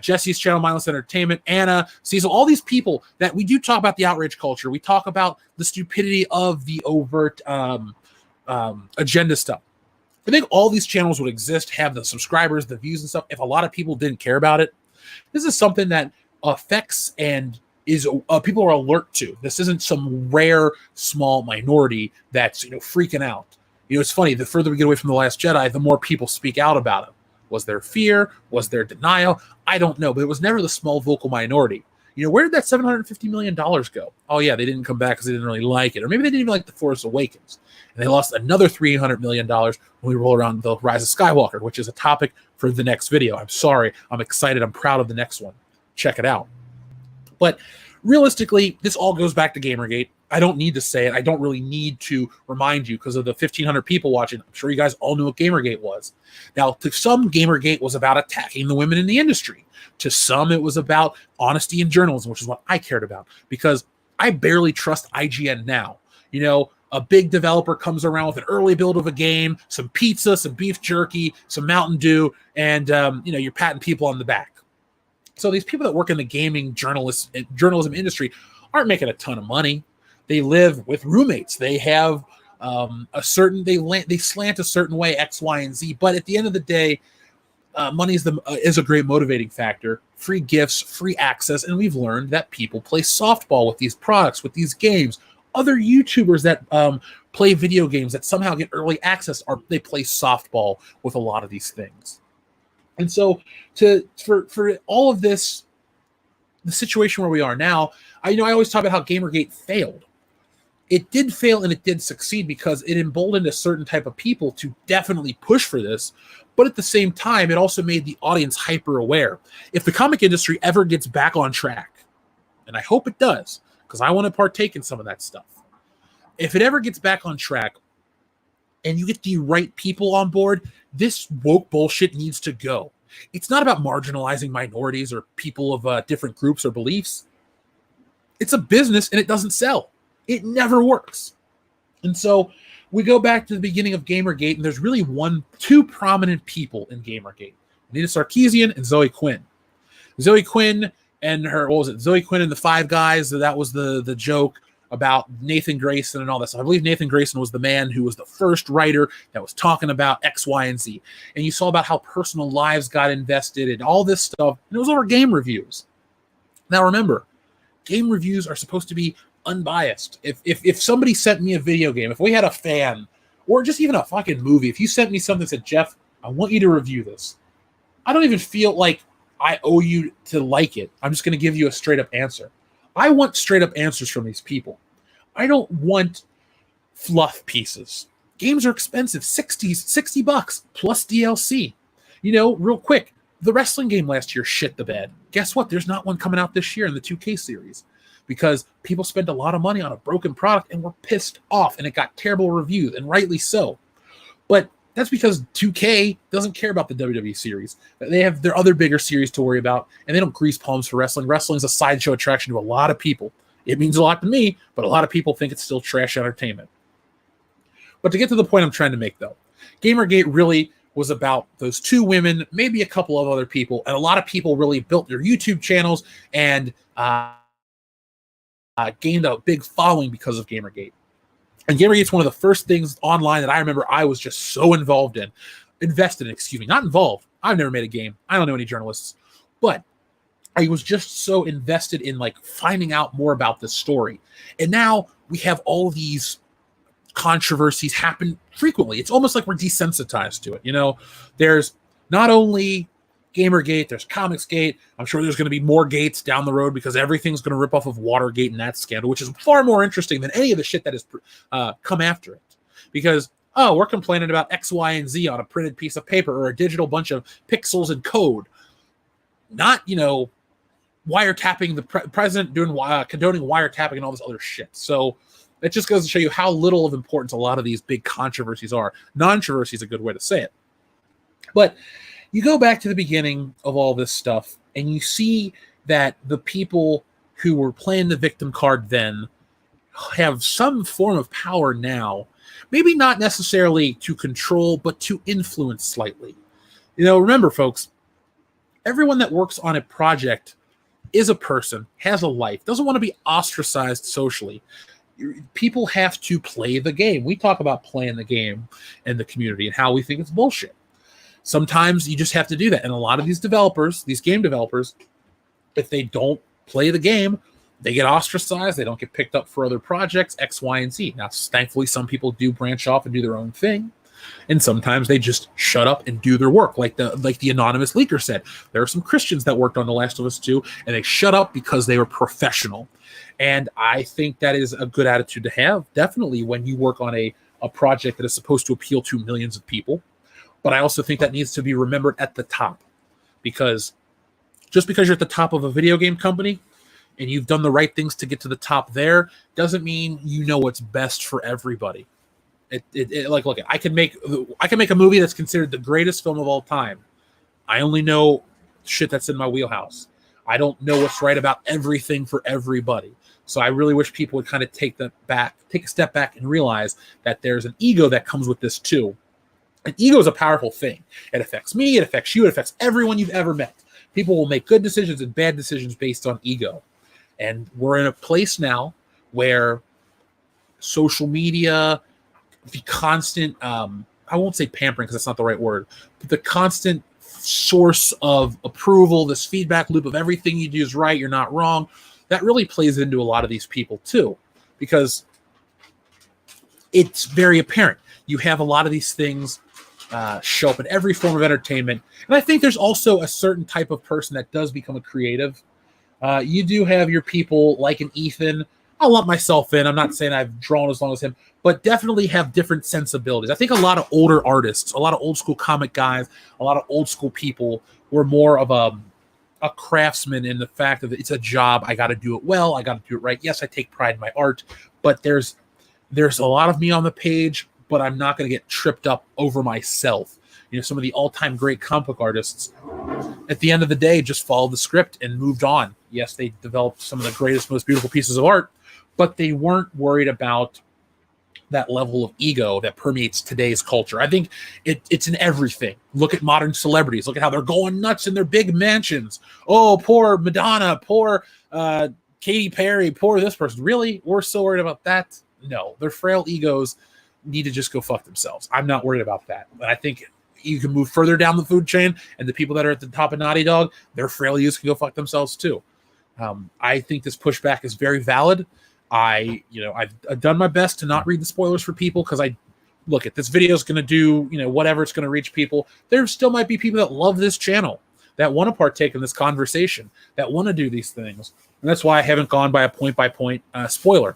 Speaker 2: Jesse's channel, Mindless Entertainment, Anna, Cecil, all these people that we do talk about the outrage culture. We talk about the stupidity of the overt agenda stuff. I think all these channels would exist, have the subscribers, the views and stuff, if a lot of people didn't care about it. This is something that affects and is people are alert to. This isn't some rare, small minority that's freaking out. It's funny, the further we get away from The Last Jedi, the more people speak out about it. Was there fear? Was there denial? I don't know, but it was never the small vocal minority. Where did that $750 million go? Oh, yeah, they didn't come back because they didn't really like it. Or maybe they didn't even like The Force Awakens. And they lost another $300 million when we roll around The Rise of Skywalker, which is a topic for the next video. I'm sorry. I'm excited. I'm proud of the next one. Check it out. But realistically, this all goes back to Gamergate. I don't need to say it. I don't really need to remind you because of the 1,500 people watching. I'm sure you guys all knew what Gamergate was. Now, to some, Gamergate was about attacking the women in the industry. To some, it was about honesty in journalism, which is what I cared about because I barely trust IGN now. A big developer comes around with an early build of a game, some pizza, some beef jerky, some Mountain Dew, and you're patting people on the back. So these people that work in the gaming journalism industry aren't making a ton of money. They live with roommates. They have they slant a certain way, X, Y, and Z. But at the end of the day, money is a great motivating factor. Free gifts, free access, and we've learned that people play softball with these products, with these games. Other YouTubers that play video games that somehow get early access they play softball with a lot of these things. And so for all of this, the situation where we are now, I always talk about how Gamergate failed. It did fail and it did succeed because it emboldened a certain type of people to definitely push for this. But at the same time, it also made the audience hyper aware. If the comic industry ever gets back on track, and I hope it does, because I want to partake in some of that stuff. If it ever gets back on track and you get the right people on board, this woke bullshit needs to go. It's not about marginalizing minorities or people of different groups or beliefs. It's a business and it doesn't sell. It never works. And so we go back to the beginning of Gamergate, and there's really two prominent people in Gamergate. Anita Sarkeesian and Zoe Quinn. Zoe Quinn and Zoe Quinn and the Five Guys, that was the joke about Nathan Grayson and all that stuff. I believe Nathan Grayson was the man who was the first writer that was talking about X, Y, and Z. And you saw about how personal lives got invested and all this stuff. And it was over game reviews. Now remember, game reviews are supposed to be unbiased. If somebody sent me a video game, if we had a fan, or just even a fucking movie, if you sent me something that said, Jeff, I want you to review this, I don't even feel like I owe you to like it. I'm just going to give you a straight up answer. I want straight up answers from these people. I don't want fluff pieces. Games are expensive, $60 plus DLC. Real quick, the wrestling game last year shit the bed. Guess what? There's not one coming out this year in the 2K series because people spent a lot of money on a broken product and were pissed off and it got terrible reviews, and rightly so. But that's because 2K doesn't care about the WWE series. They have their other bigger series to worry about, and they don't grease palms for wrestling. Wrestling is a sideshow attraction to a lot of people. It means a lot to me, but a lot of people think it's still trash entertainment. But to get to the point I'm trying to make, though, Gamergate really was about those two women, maybe a couple of other people, and a lot of people really built their YouTube channels and gained a big following because of Gamergate. And Gamergate's one of the first things online that I remember I was just so invested in, not involved. I've never made a game. I don't know any journalists, but I was just so invested in finding out more about this story. And now we have all these controversies happen frequently. It's almost like we're desensitized to it. There's not only Gamergate, there's Comicsgate. I'm sure there's going to be more gates down the road because everything's going to rip off of Watergate and that scandal, which is far more interesting than any of the shit that has come after it. Because, we're complaining about X, Y, and Z on a printed piece of paper or a digital bunch of pixels and code. Not, wiretapping the president, condoning wiretapping and all this other shit. So it just goes to show you how little of importance a lot of these big controversies are. Non-controversy is a good way to say it. But you go back to the beginning of all this stuff, and you see that the people who were playing the victim card then have some form of power now. Maybe not necessarily to control, but to influence slightly. Remember, folks, everyone that works on a project is a person, has a life, doesn't want to be ostracized socially. People have to play the game. We talk about playing the game in the community and how we think it's bullshit. Sometimes you just have to do that. And a lot of these developers, these game developers, if they don't play the game, they get ostracized. They don't get picked up for other projects, X, Y, and Z. Now, thankfully, some people do branch off and do their own thing. And sometimes they just shut up and do their work. Like the anonymous leaker said, there are some Christians that worked on The Last of Us 2, and they shut up because they were professional. And I think that is a good attitude to have, definitely, when you work on a project that is supposed to appeal to millions of people. But I also think that needs to be remembered at the top, because just because you're at the top of a video game company and you've done the right things to get to the top there doesn't mean you know what's best for everybody. Like, look, I can make a movie that's considered the greatest film of all time. I only know shit that's in my wheelhouse. I don't know what's right about everything for everybody. So I really wish people would kind of take a step back and realize that there's an ego that comes with this too. And ego is a powerful thing. It affects me, it affects you, it affects everyone you've ever met. People will make good decisions and bad decisions based on ego. And we're in a place now where social media, the constant, I won't say pampering because that's not the right word, but the constant source of approval, this feedback loop of everything you do is right, you're not wrong, that really plays into a lot of these people too, because it's very apparent. You have a lot of these things show up in every form of entertainment. And I think there's also a certain type of person that does become a creative. You do have your people like an Ethan. I'll lump myself in. I'm not saying I've drawn as long as him, but definitely have different sensibilities. I think a lot of older artists, a lot of old school comic guys, a lot of old school people were more of a craftsman in the fact that it's a job. I got to do it well. I got to do it right. Yes, I take pride in my art, but there's a lot of me on the page, but I'm not going to get tripped up over myself. You know, some of the all-time great comic book artists, at the end of the day, just followed the script and moved on. Yes, they developed some of the greatest, most beautiful pieces of art, but they weren't worried about that level of ego that permeates today's culture. I think it's in everything. Look at modern celebrities. Look at how they're going nuts in their big mansions. Oh, poor Madonna, poor Katy Perry, poor this person. Really? We're so worried about that? No, their frail egos need to just go fuck themselves. I'm not worried about that. But I think you can move further down the food chain, and the people that are at the top of Naughty Dog, their frail egos can go fuck themselves too. I think this pushback is very valid. I've done my best to not read the spoilers for people, because this video is going to do, whatever it's going to reach people. There still might be people that love this channel, that want to partake in this conversation, that want to do these things. And that's why I haven't gone by a point-by-point spoiler.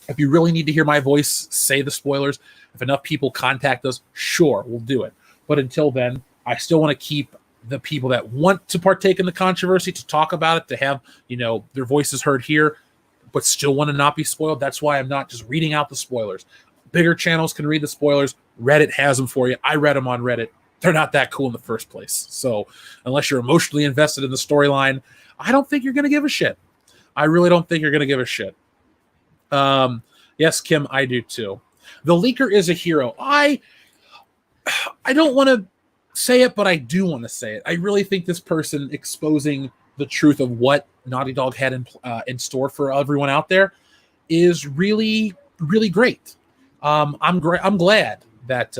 Speaker 2: If you really need to hear my voice say the spoilers, if enough people contact us, sure, we'll do it. But until then, I still want to keep the people that want to partake in the controversy, to talk about it, to have, their voices heard here, but still want to not be spoiled. That's why I'm not just reading out the spoilers. Bigger channels can read the spoilers. Reddit has them for you. I read them on Reddit. They're not that cool in the first place. So unless you're emotionally invested in the storyline, I don't think you're going to give a shit. I really don't think you're going to give a shit. Yes, Kim, I do too. The leaker is a hero. I don't want to say it, but I do want to say it. I really think this person exposing the truth of what Naughty Dog had in store for everyone out there is really, really great. I'm glad that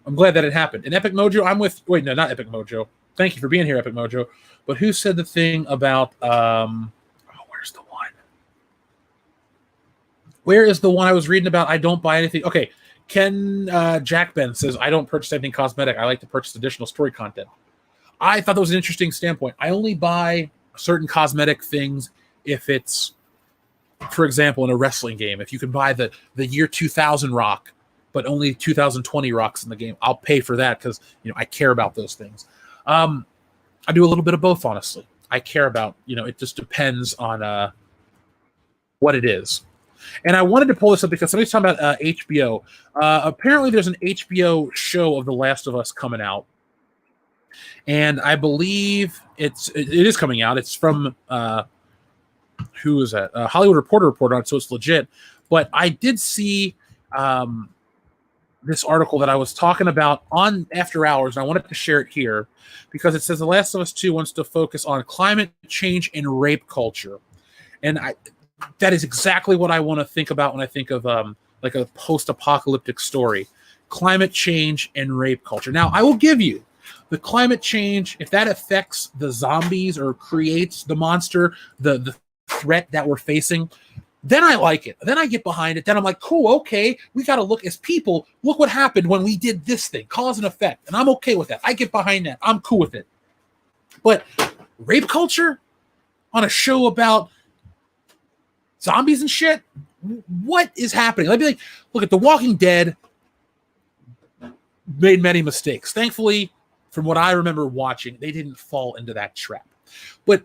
Speaker 2: I'm glad that it happened. And Epic Mojo, wait, no, not Epic Mojo. Thank you for being here, Epic Mojo. But who said the thing about where's the one? Where is the one I was reading about? I don't buy anything. Okay, Ken Jack Ben says, I don't purchase anything cosmetic. I like to purchase additional story content. I thought that was an interesting standpoint. I only buy certain cosmetic things if it's, for example, in a wrestling game. If you can buy the year 2000 rock, but only 2020 rocks in the game, I'll pay for that because I care about those things. I do a little bit of both, honestly. I care about, it just depends on what it is. And I wanted to pull this up because somebody's talking about HBO. Apparently there's an HBO show of The Last of Us coming out. And I believe it is coming out. It's from who is that? Hollywood Reporter reported on it, so it's legit. But I did see this article that I was talking about on After Hours, and I wanted to share it here because it says The Last of Us 2 wants to focus on climate change and rape culture. And that is exactly what I want to think about when I think of like a post-apocalyptic story. Climate change and rape culture. Now, I will give you the climate change, if that affects the zombies or creates the monster, the threat that we're facing, then I like it. Then I get behind it. Then I'm like, cool, okay, we got to look as people. Look what happened when we did this thing, cause and effect. And I'm okay with that. I get behind that. I'm cool with it. But rape culture on a show about zombies and shit? What is happening? I'd be like, look at The Walking Dead made many mistakes. Thankfully, from what I remember watching, they didn't fall into that trap. But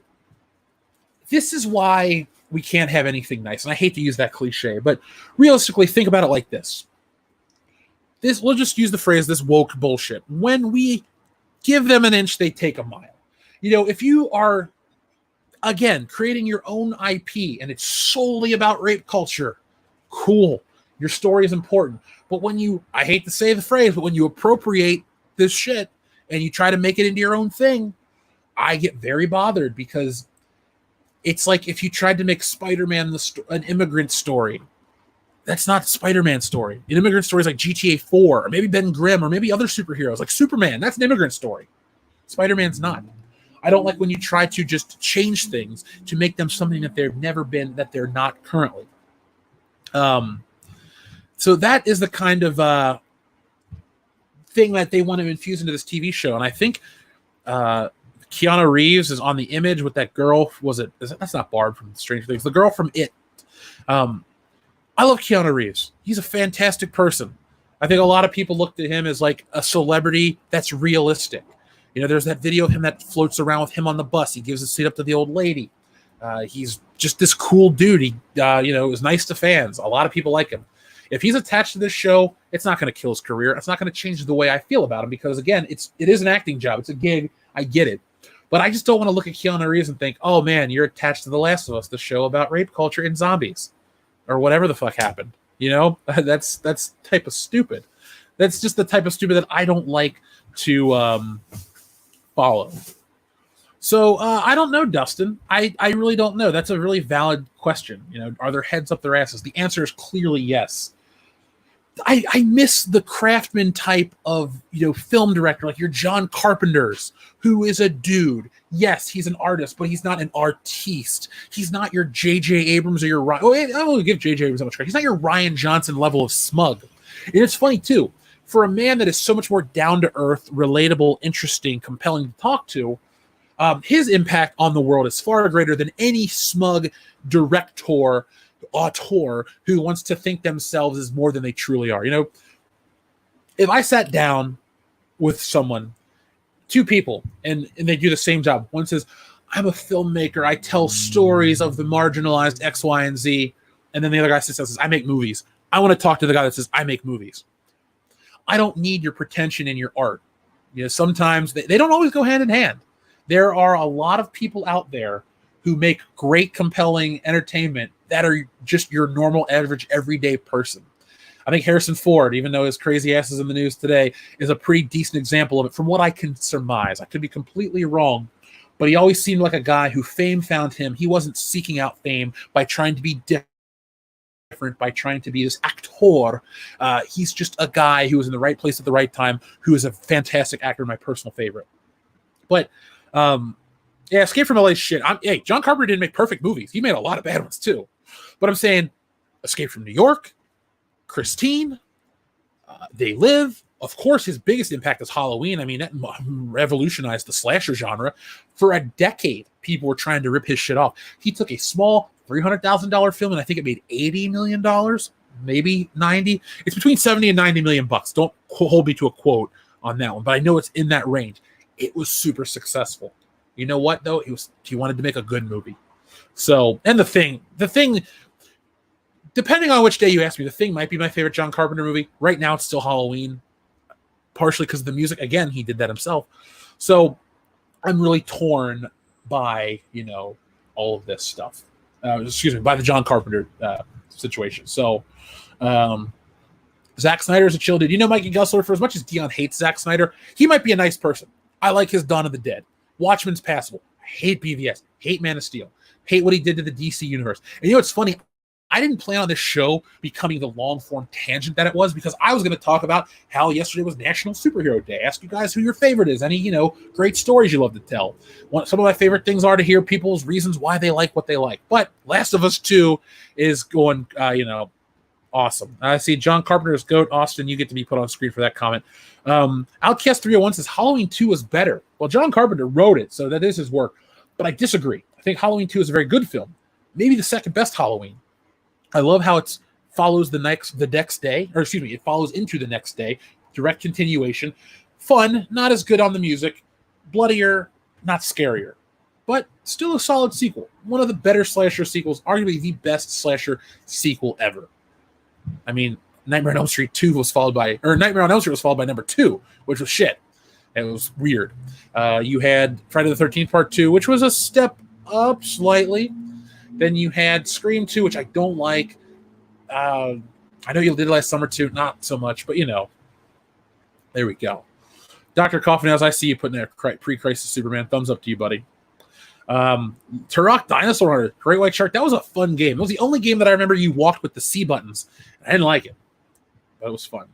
Speaker 2: this is why we can't have anything nice. And I hate to use that cliche, but realistically, think about it like this. We'll just use the phrase, this woke bullshit. When we give them an inch, they take a mile. You know, if you are, again, creating your own IP and it's solely about rape culture, cool. Your story is important. But when you, I hate to say the phrase, but when you appropriate this shit and you try to make it into your own thing, I get very bothered, because it's like if you tried to make Spider-Man an immigrant story. That's not Spider-Man story. An immigrant story is like GTA 4, or maybe Ben Grimm, or maybe other superheroes like Superman. That's an immigrant story. Spider-Man's not. I don't like when you try to just change things to make them something that they've never been, that they're not currently. So that is the kind of thing that they want to infuse into this TV show. And I think Keanu Reeves is on the image with that girl. That's not Barb from Stranger Things. The girl from It. I love Keanu Reeves. He's a fantastic person. I think a lot of people looked at him as like a celebrity that's realistic. You know, there's that video of him that floats around with him on the bus. He gives a seat up to the old lady. He's just this cool dude. He, is nice to fans. A lot of people like him. If he's attached to this show, it's not going to kill his career. It's not going to change the way I feel about him, because, again, it is an acting job. It's a gig. I get it. But I just don't want to look at Keanu Reeves and think, oh, man, you're attached to The Last of Us, the show about rape culture and zombies, or whatever the fuck happened. You know, that's type of stupid. That's just the type of stupid that I don't like to follow. So I don't know, Dustin. I really don't know. That's a really valid question. You know, are there heads up their asses? The answer is clearly yes. I miss the craftsman type of, film director, like your John Carpenters, who is a dude. Yes, he's an artist, but he's not an artiste. He's not your J.J. Abrams or your Ryan. Oh, I don't give J.J. Abrams that much credit. He's not your Ryan Johnson level of smug. And it's funny, too. For a man that is so much more down-to-earth, relatable, interesting, compelling to talk to, his impact on the world is far greater than any smug director, auteur who wants to think themselves as more than they truly are. You know, if I sat down with someone, two people, and they do the same job. One says, I'm a filmmaker. I tell stories of the marginalized X, Y, and Z. And then the other guy says, I make movies. I want to talk to the guy that says, I make movies. I don't need your pretension in your art. You know, sometimes they don't always go hand in hand. There are a lot of people out there who make great, compelling entertainment that are just your normal, average, everyday person. I think Harrison Ford, even though his crazy ass is in the news today, is a pretty decent example of it from what I can surmise. I could be completely wrong, but he always seemed like a guy who fame found him. He wasn't seeking out fame by trying to be different, by trying to be this actor. He's just a guy who was in the right place at the right time, who is a fantastic actor, my personal favorite. But Escape from LA shit. Hey, John Carpenter didn't make perfect movies. He made a lot of bad ones too. But I'm saying Escape from New York, Christine, They Live. Of course, his biggest impact is Halloween. I mean, that revolutionized the slasher genre. For a decade, people were trying to rip his shit off. He took a small $300,000 film, and I think it made $80 million, maybe 90. It's between 70 and 90 million bucks. Don't hold me to a quote on that one, but I know it's in that range. It was super successful. You know what, though? He wanted to make a good movie. So, and the thing, depending on which day you ask me, The Thing might be my favorite John Carpenter movie. Right now, it's still Halloween, partially because of the music. Again, he did that himself. So, I'm really torn by, all of this stuff. By the John Carpenter situation. So, Zack Snyder is a chill dude. You know, Mikey Gussler, for as much as Dion hates Zack Snyder, he might be a nice person. I like his Dawn of the Dead. Watchmen's passable. I hate BVS. Hate Man of Steel. Hate what he did to the DC universe. And what's funny? I didn't plan on this show becoming the long-form tangent that it was, because I was going to talk about how yesterday was National Superhero Day. Ask you guys who your favorite is. Any, great stories you love to tell. Some of my favorite things are to hear people's reasons why they like what they like. But Last of Us 2 is going, awesome. I see John Carpenter's GOAT. Austin, you get to be put on screen for that comment. Outcast 301 says Halloween 2 is better. Well, John Carpenter wrote it, so that is his work. But I disagree. I think Halloween 2 is a very good film. Maybe the second best Halloween. I love how it follows the next day, or excuse me, it follows into the next day. Direct continuation. Fun, not as good on the music. Bloodier, not scarier. But still a solid sequel. One of the better slasher sequels, arguably the best slasher sequel ever. I mean, Nightmare on Elm Street 2 was followed by, or Nightmare on Elm Street was followed by number 2, which was shit. It was weird. You had Friday the 13th Part 2, which was a step up slightly. Then you had Scream 2, which I don't like. I know you did last summer too, not so much, but there we go. Dr. Coffin, I see you putting there pre-Crisis Superman. Thumbs up to you, buddy. Turok Dinosaur Hunter, Great White Shark. That was a fun game. It was the only game that I remember you walked with the C buttons. I didn't like it, but it was fun.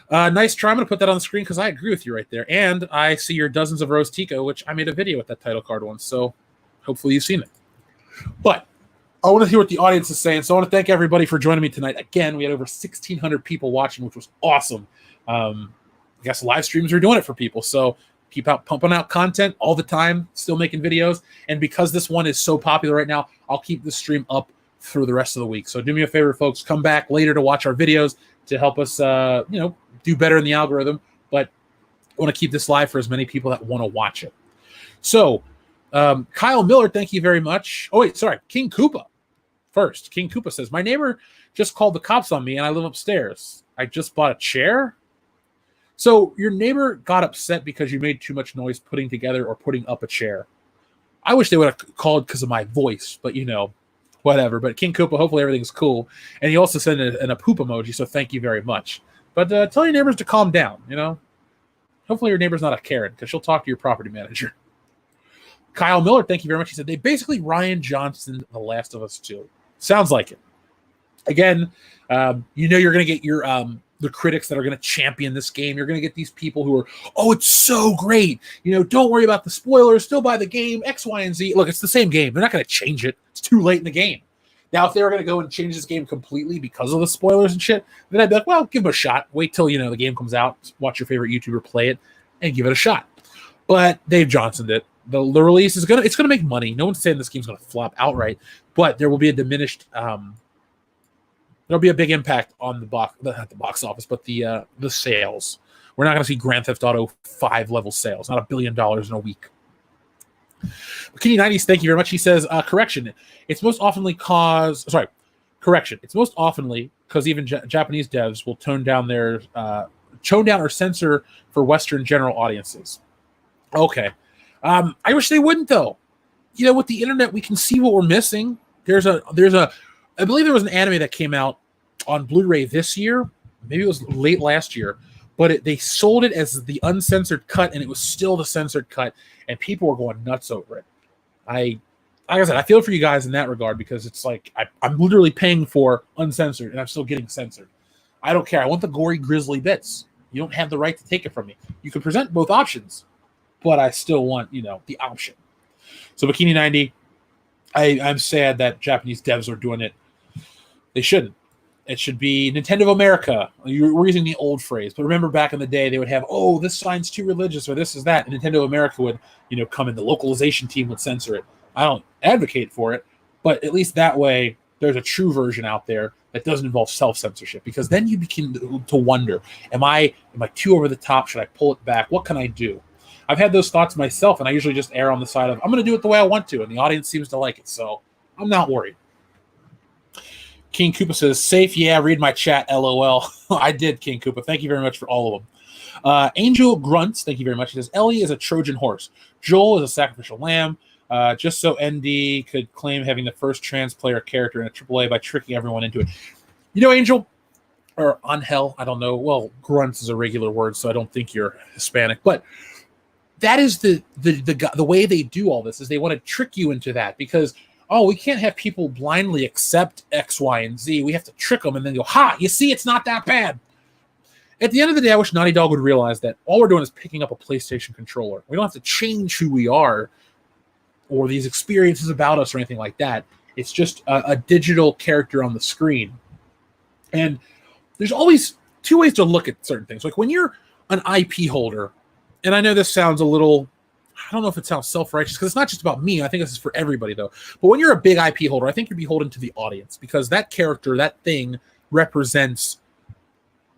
Speaker 2: Nice try. I'm going to put that on the screen because I agree with you right there. And I see your Dozens of Rose Tico, which I made a video with that title card once, so hopefully you've seen it. But I want to hear what the audience is saying, so I want to thank everybody for joining me tonight. Again, we had over 1,600 people watching, which was awesome. I guess live streams are doing it for people, so keep pumping out content all the time, still making videos. And because this one is so popular right now, I'll keep the stream up through the rest of the week. So do me a favor, folks, come back later to watch our videos to help us, do better in the algorithm. But I want to keep this live for as many people that want to watch it. So Kyle Miller, thank you very much. Oh, wait, sorry. King Koopa first. King Koopa says, my neighbor just called the cops on me and I live upstairs. I just bought a chair. So your neighbor got upset because you made too much noise putting together or putting up a chair. I wish they would have called because of my voice, but whatever. But King Koopa, hopefully everything's cool. And he also sent a poop emoji, so thank you very much. But tell your neighbors to calm down, Hopefully your neighbor's not a Karen, because she'll talk to your property manager. Kyle Miller, thank you very much. He said, they basically Ryan Johnson, The Last of Us 2. Sounds like it. Again, you're going to get your the critics that are going to champion this game. You're going to get these people who are, oh, it's so great. Don't worry about the spoilers. Still buy the game, X, Y, and Z. Look, it's the same game. They're not going to change it. It's too late in the game. Now, if they were going to go and change this game completely because of the spoilers and shit, then I'd be like, well, give them a shot. Wait till, the game comes out. Watch your favorite YouTuber play it and give it a shot. But Dave Johnson did. The release is it's gonna make money. No one's saying this game's gonna flop outright, but there will be a diminished there'll be a big impact on not the box office, but the sales. We're not gonna see Grand Theft Auto 5 level sales, not $1 billion in a week. Kenny 90s, thank you very much. He says, correction. It's most oftenly because even Japanese devs will tone down or censor for Western general audiences. Okay. I wish they wouldn't, though. With the internet, we can see what we're missing. I believe there was an anime that came out on Blu-ray this year. Maybe it was late last year, but they sold it as the uncensored cut, and it was still the censored cut, and people were going nuts over it. Like I said, I feel for you guys in that regard, because it's like I'm literally paying for uncensored, and I'm still getting censored. I don't care. I want the gory, grisly bits. You don't have the right to take it from me. You can present both options, but I still want, the option. So Bikini 90, I'm sad that Japanese devs are doing it. They shouldn't. It should be Nintendo of America. We're using the old phrase, but remember back in the day, they would have, oh, this sign's too religious, or this is that. And Nintendo of America would, come in. The localization team would censor it. I don't advocate for it, but at least that way, there's a true version out there that doesn't involve self-censorship, because then you begin to wonder, am I too over the top? Should I pull it back? What can I do? I've had those thoughts myself, and I usually just err on the side of, I'm going to do it the way I want to, and the audience seems to like it, so I'm not worried. King Koopa says, safe, yeah, read my chat, LOL. I did, King Koopa. Thank you very much for all of them. Angel Grunts, thank you very much. He says, Ellie is a Trojan horse. Joel is a sacrificial lamb. Just so ND could claim having the first trans player character in a AAA by tricking everyone into it. Angel, or Angel, I don't know. Well, grunts is a regular word, so I don't think you're Hispanic. But that is the way they do all this, is they want to trick you into that, because oh, we can't have people blindly accept X, Y, and Z. We have to trick them and then go, ha, you see, it's not that bad. At the end of the day, I wish Naughty Dog would realize that all we're doing is picking up a PlayStation controller. We don't have to change who we are or these experiences about us or anything like that. It's just a digital character on the screen. And there's always two ways to look at certain things. Like when you're an IP holder, and I know this sounds a little, I don't know if it sounds self-righteous, because it's not just about me. I think this is for everybody, though. But when you're a big IP holder, I think you're beholden to the audience, because that character, that thing, represents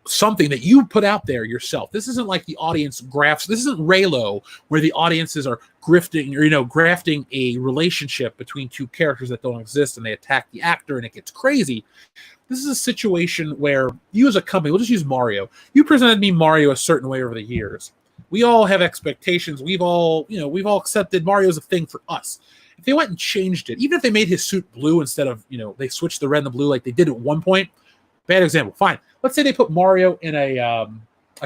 Speaker 2: something that you put out there yourself. This isn't like the audience graphs. This isn't Raylo, where the audiences are grifting or, grafting a relationship between two characters that don't exist, and they attack the actor, and it gets crazy. This is a situation where you as a company, we'll just use Mario. You presented me Mario a certain way over the years. We all have expectations. We've all accepted Mario as a thing for us. If they went and changed it, even if they made his suit blue instead of, they switched the red and the blue like they did at one point. Bad example. Fine. Let's say they put Mario in a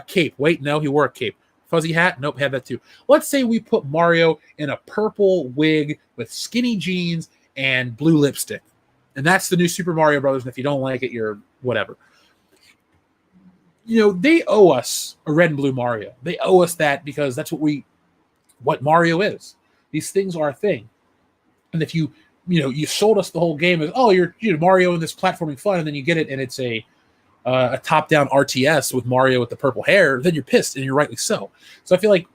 Speaker 2: cape. Wait, no, he wore a cape. Fuzzy hat? Nope, had that too. Let's say we put Mario in a purple wig with skinny jeans and blue lipstick. And that's the new Super Mario Brothers, and if you don't like it, you're whatever. They owe us a red and blue Mario. They owe us that because that's what Mario is. These things are a thing. And if you sold us the whole game as, oh, you're Mario in this platforming fun, and then you get it and it's a top-down RTS with Mario with the purple hair, then you're pissed, and you're rightly so. So I feel like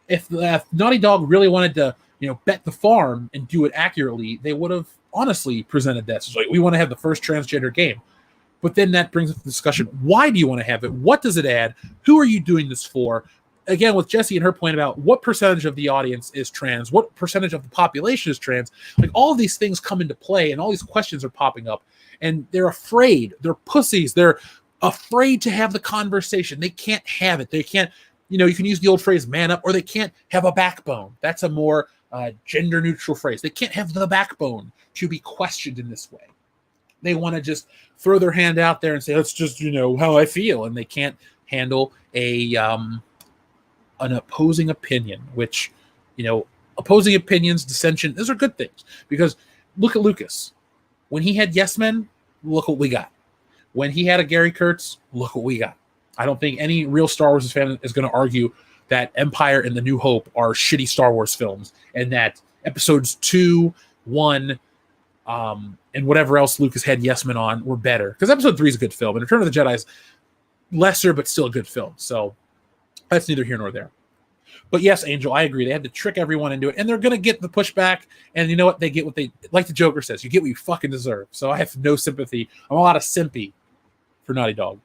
Speaker 2: if Naughty Dog really wanted to, bet the farm and do it accurately, they would have honestly presented that. So it's like, we want to have the first transgender game. But then that brings up the discussion, why do you want to have it? What does it add? Who are you doing this for? Again, with Jessie and her point about what percentage of the audience is trans, what percentage of the population is trans, like all of these things come into play and all these questions are popping up, and they're afraid. They're pussies. They're afraid to have the conversation. They can't have it. They can't, you can use the old phrase man up, or they can't have a backbone. That's a more gender neutral phrase. They can't have the backbone to be questioned in this way. They want to just throw their hand out there and say, that's just, how I feel. And they can't handle an opposing opinion, which, opposing opinions, dissension, those are good things. Because look at Lucas. When he had Yes Men, look what we got. When he had a Gary Kurtz, look what we got. I don't think any real Star Wars fan is going to argue that Empire and The New Hope are shitty Star Wars films, and that episodes 2, 1, and whatever else Lucas had Yes Men on were better. Because episode 3 is a good film, and Return of the Jedi is lesser but still a good film. So that's neither here nor there. But yes, Angel, I agree. They had to trick everyone into it, and they're going to get the pushback. And you know what? They get what they, like the Joker says, you get what you fucking deserve. So I have no sympathy. I'm a lot of sympathy for Naughty Dog.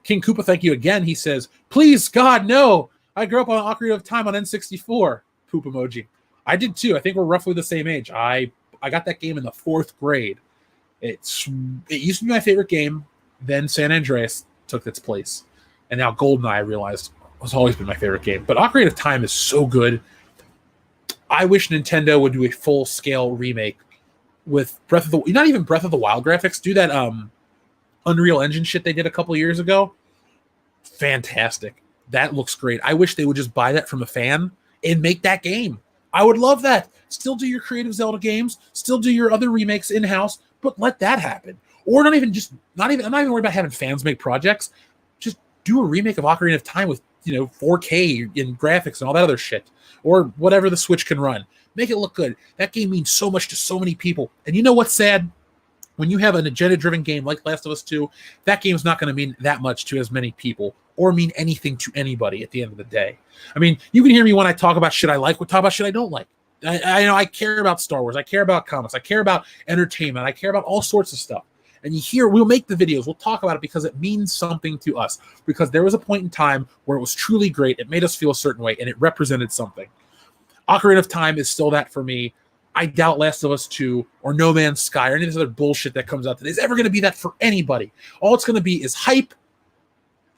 Speaker 2: King Koopa, thank you again. He says, please, God, no. I grew up on Ocarina of Time on N64. Poop emoji. I did too. I think we're roughly the same age. I got that game in the 4th grade. It used to be my favorite game. Then San Andreas took its place. And now GoldenEye, I realized, has always been my favorite game. But Ocarina of Time is so good. I wish Nintendo would do a full-scale remake with not even Breath of the Wild graphics. Do that Unreal Engine shit they did a couple years ago. Fantastic. That looks great. I wish they would just buy that from a fan and make that game. I would love that. Still do your creative Zelda games. Still do your other remakes in-house, but let that happen. Or I'm not even worried about having fans make projects. Just do a remake of Ocarina of Time with 4K in graphics and all that other shit, or whatever the Switch can run. Make it look good. That game means so much to so many people. And you know what's sad? When you have an agenda-driven game like Last of Us 2, that game's not going to mean that much to as many people or mean anything to anybody at the end of the day. I mean, you can hear me when I talk about shit I like, talk about shit I don't like. I care about Star Wars. I care about comics. I care about entertainment. I care about all sorts of stuff. And we'll make the videos. We'll talk about it because it means something to us. Because there was a point in time where it was truly great. It made us feel a certain way, and it represented something. Ocarina of Time is still that for me. I doubt Last of Us 2 or No Man's Sky or any of this other bullshit that comes out today is ever going to be that for anybody. All it's going to be is hype,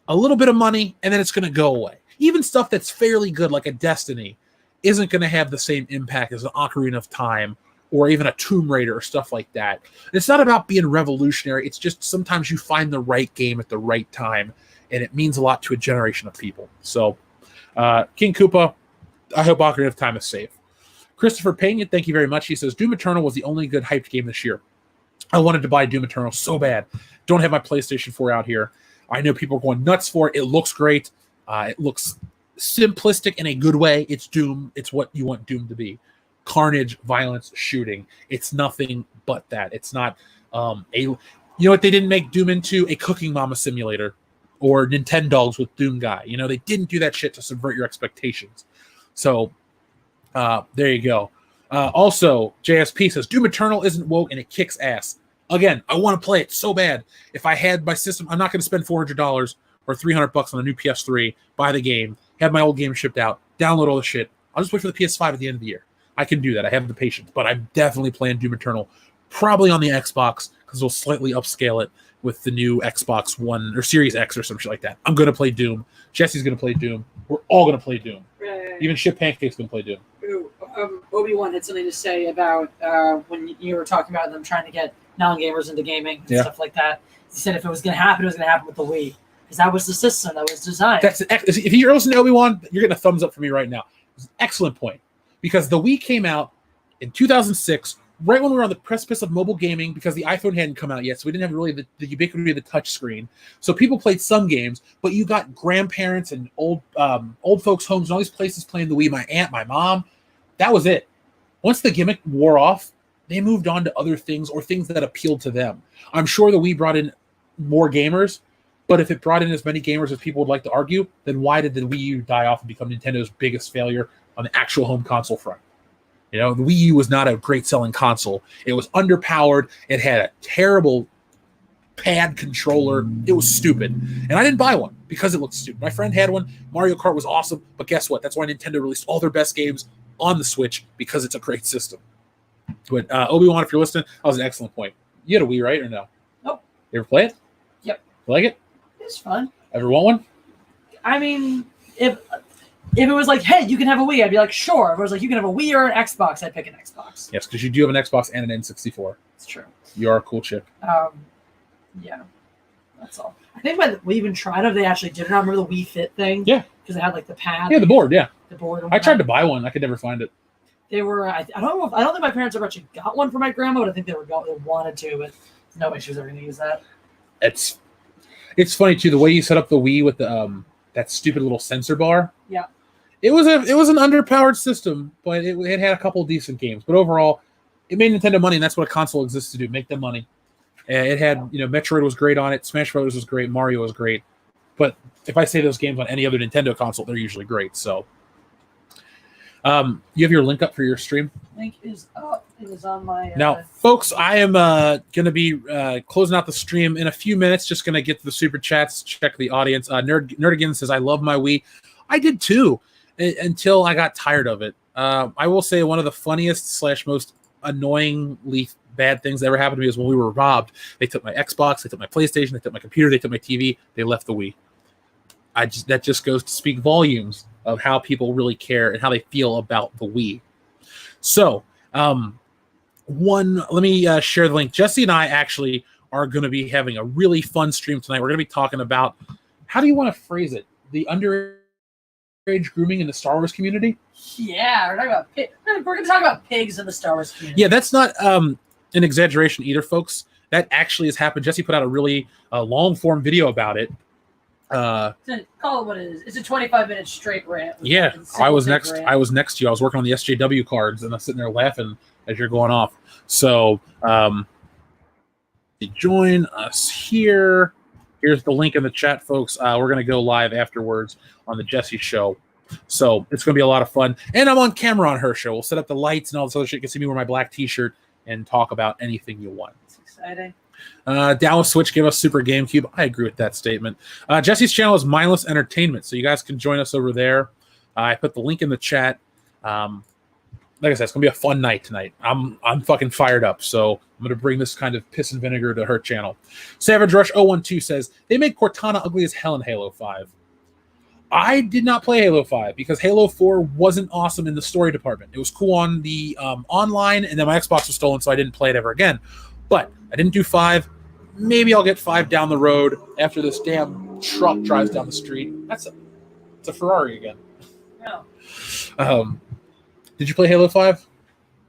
Speaker 2: a little bit of money, and then it's going to go away. Even stuff that's fairly good, like a Destiny, isn't going to have the same impact as an Ocarina of Time or even a Tomb Raider or stuff like that. It's not about being revolutionary. It's just sometimes you find the right game at the right time, and it means a lot to a generation of people. So, King Koopa, I hope Ocarina of Time is safe. Christopher Payne, thank you very much. He says, Doom Eternal was the only good hyped game this year. I wanted to buy Doom Eternal so bad. Don't have my PlayStation 4 out here. I know people are going nuts for it. It looks great. It looks simplistic in a good way. It's Doom. It's what you want Doom to be. Carnage, violence, shooting. It's nothing but that. It's not you know what they didn't make Doom into? A cooking mama simulator or Nintendogs with Doom Guy. You know, they didn't do that shit to subvert your expectations. So there you go. Also, JSP says, Doom Eternal isn't woke and it kicks ass. Again, I want to play it so bad. If I had my system, I'm not going to spend $400 or $300 on a new PS3, buy the game, have my old game shipped out, download all the shit. I'll just wait for the PS5 at the end of the year. I can do that. I have the patience. But I'm definitely playing Doom Eternal, probably on the Xbox, because we'll slightly upscale it with the new Xbox One or Series X or some shit like that. I'm going to play Doom. Jesse's going to play Doom. We're all going to play Doom.
Speaker 3: Right.
Speaker 2: Even Ship Pancake's going to play Doom.
Speaker 3: Ooh, Obi-Wan had something to say about when you were talking about them trying to get non-gamers into gaming and stuff like that. He said if it was going to happen, it was going to happen with the Wii. Because that was the system that was designed.
Speaker 2: If you're listening to Obi-Wan, you're getting a thumbs up from me right now. It's an excellent point. Because the Wii came out in 2006, right when we were on the precipice of mobile gaming, because the iPhone hadn't come out yet, so we didn't have really the ubiquity of the touch screen. So people played some games, but you got grandparents and old folks' homes and all these places playing the Wii. My aunt, my mom, that was it. Once the gimmick wore off, they moved on to other things or things that appealed to them. I'm sure the Wii brought in more gamers, but if it brought in as many gamers as people would like to argue, then why did the Wii U die off and become Nintendo's biggest failure on the actual home console front? You know, the Wii U was not a great selling console. It was underpowered. It had a terrible pad controller. It was stupid. And I didn't buy one because it looked stupid. My friend had one. Mario Kart was awesome. But guess what? That's why Nintendo released all their best games on the Switch, because it's a great system. But Obi-Wan, if you're listening, that was an excellent point. You had a Wii, right, or no?
Speaker 3: Nope.
Speaker 2: You ever play it?
Speaker 3: Yep.
Speaker 2: You like it?
Speaker 3: It's fun.
Speaker 2: Ever want one?
Speaker 3: I mean, if it was like, hey, you can have a Wii, I'd be like, sure. If it was like, you can have a Wii or an Xbox, I'd pick an Xbox.
Speaker 2: Yes, because you do have an Xbox and an N64.
Speaker 3: It's true.
Speaker 2: You are a cool chick.
Speaker 3: Yeah. That's all. I think when we even tried it, they actually did it. I remember the Wii Fit thing.
Speaker 2: Yeah.
Speaker 3: Because they had like the pad.
Speaker 2: Yeah, the board, yeah.
Speaker 3: The board.
Speaker 2: I tried to buy one. I could never find it.
Speaker 3: They were, I don't think my parents ever actually got one for my grandma, but I think they wanted to, but no way she was ever going to use that.
Speaker 2: It's funny too, the way you set up the Wii with the that stupid little sensor bar.
Speaker 3: Yeah.
Speaker 2: It was an underpowered system, but it had a couple of decent games. But overall, it made Nintendo money, and that's what a console exists to do, make them money. It had, Metroid was great on it, Smash Brothers was great, Mario was great. But if I say those games on any other Nintendo console, they're usually great. So, you have your link up for your stream?
Speaker 3: Link is up. It is on my.
Speaker 2: Now, folks, I am going to be closing out the stream in a few minutes. Just going to get to the super chats, check the audience. Nerdigan says, "I love my Wii." I did too, until I got tired of it. I will say one of the funniest / most annoyingly bad things that ever happened to me is when we were robbed. They took my Xbox, they took my PlayStation, they took my computer, they took my TV, they left the Wii. That just goes to speak volumes of how people really care and how they feel about the Wii. So, let me share the link. Jesse and I actually are going to be having a really fun stream tonight. We're going to be talking about, how do you want to phrase it? The underage grooming in the Star Wars community?
Speaker 3: Yeah, we're going to talk about pigs in the Star Wars community.
Speaker 2: Yeah, that's not an exaggeration either, folks. That actually has happened. Jesse put out a really long-form video about it.
Speaker 3: Call it what it is. It's a 25-minute straight rant.
Speaker 2: Yeah, I was next to you. I was working on the SJW cards, and I'm sitting there laughing as you're going off. So, join us here. Here's the link in the chat, folks. We're going to go live afterwards on the Jesse show. So it's going to be a lot of fun. And I'm on camera on her show. We'll set up the lights and all this other shit. You can see me wear my black t-shirt and talk about anything you want.
Speaker 3: It's exciting.
Speaker 2: Down with Switch, give us Super GameCube. I agree with that statement. Jesse's channel is Mindless Entertainment, so you guys can join us over there. I put the link in the chat. Like I said, it's gonna be a fun night tonight. I'm fucking fired up, so I'm gonna bring this kind of piss and vinegar to her channel. Savage Rush 012 says they made Cortana ugly as hell in Halo 5. I did not play Halo 5 because Halo 4 wasn't awesome in the story department. It was cool on the online, and then my Xbox was stolen, so I didn't play it ever again. But I didn't do 5. Maybe I'll get 5 down the road after this damn truck drives down the street. It's a Ferrari again.
Speaker 3: No.
Speaker 2: Did you play Halo 5?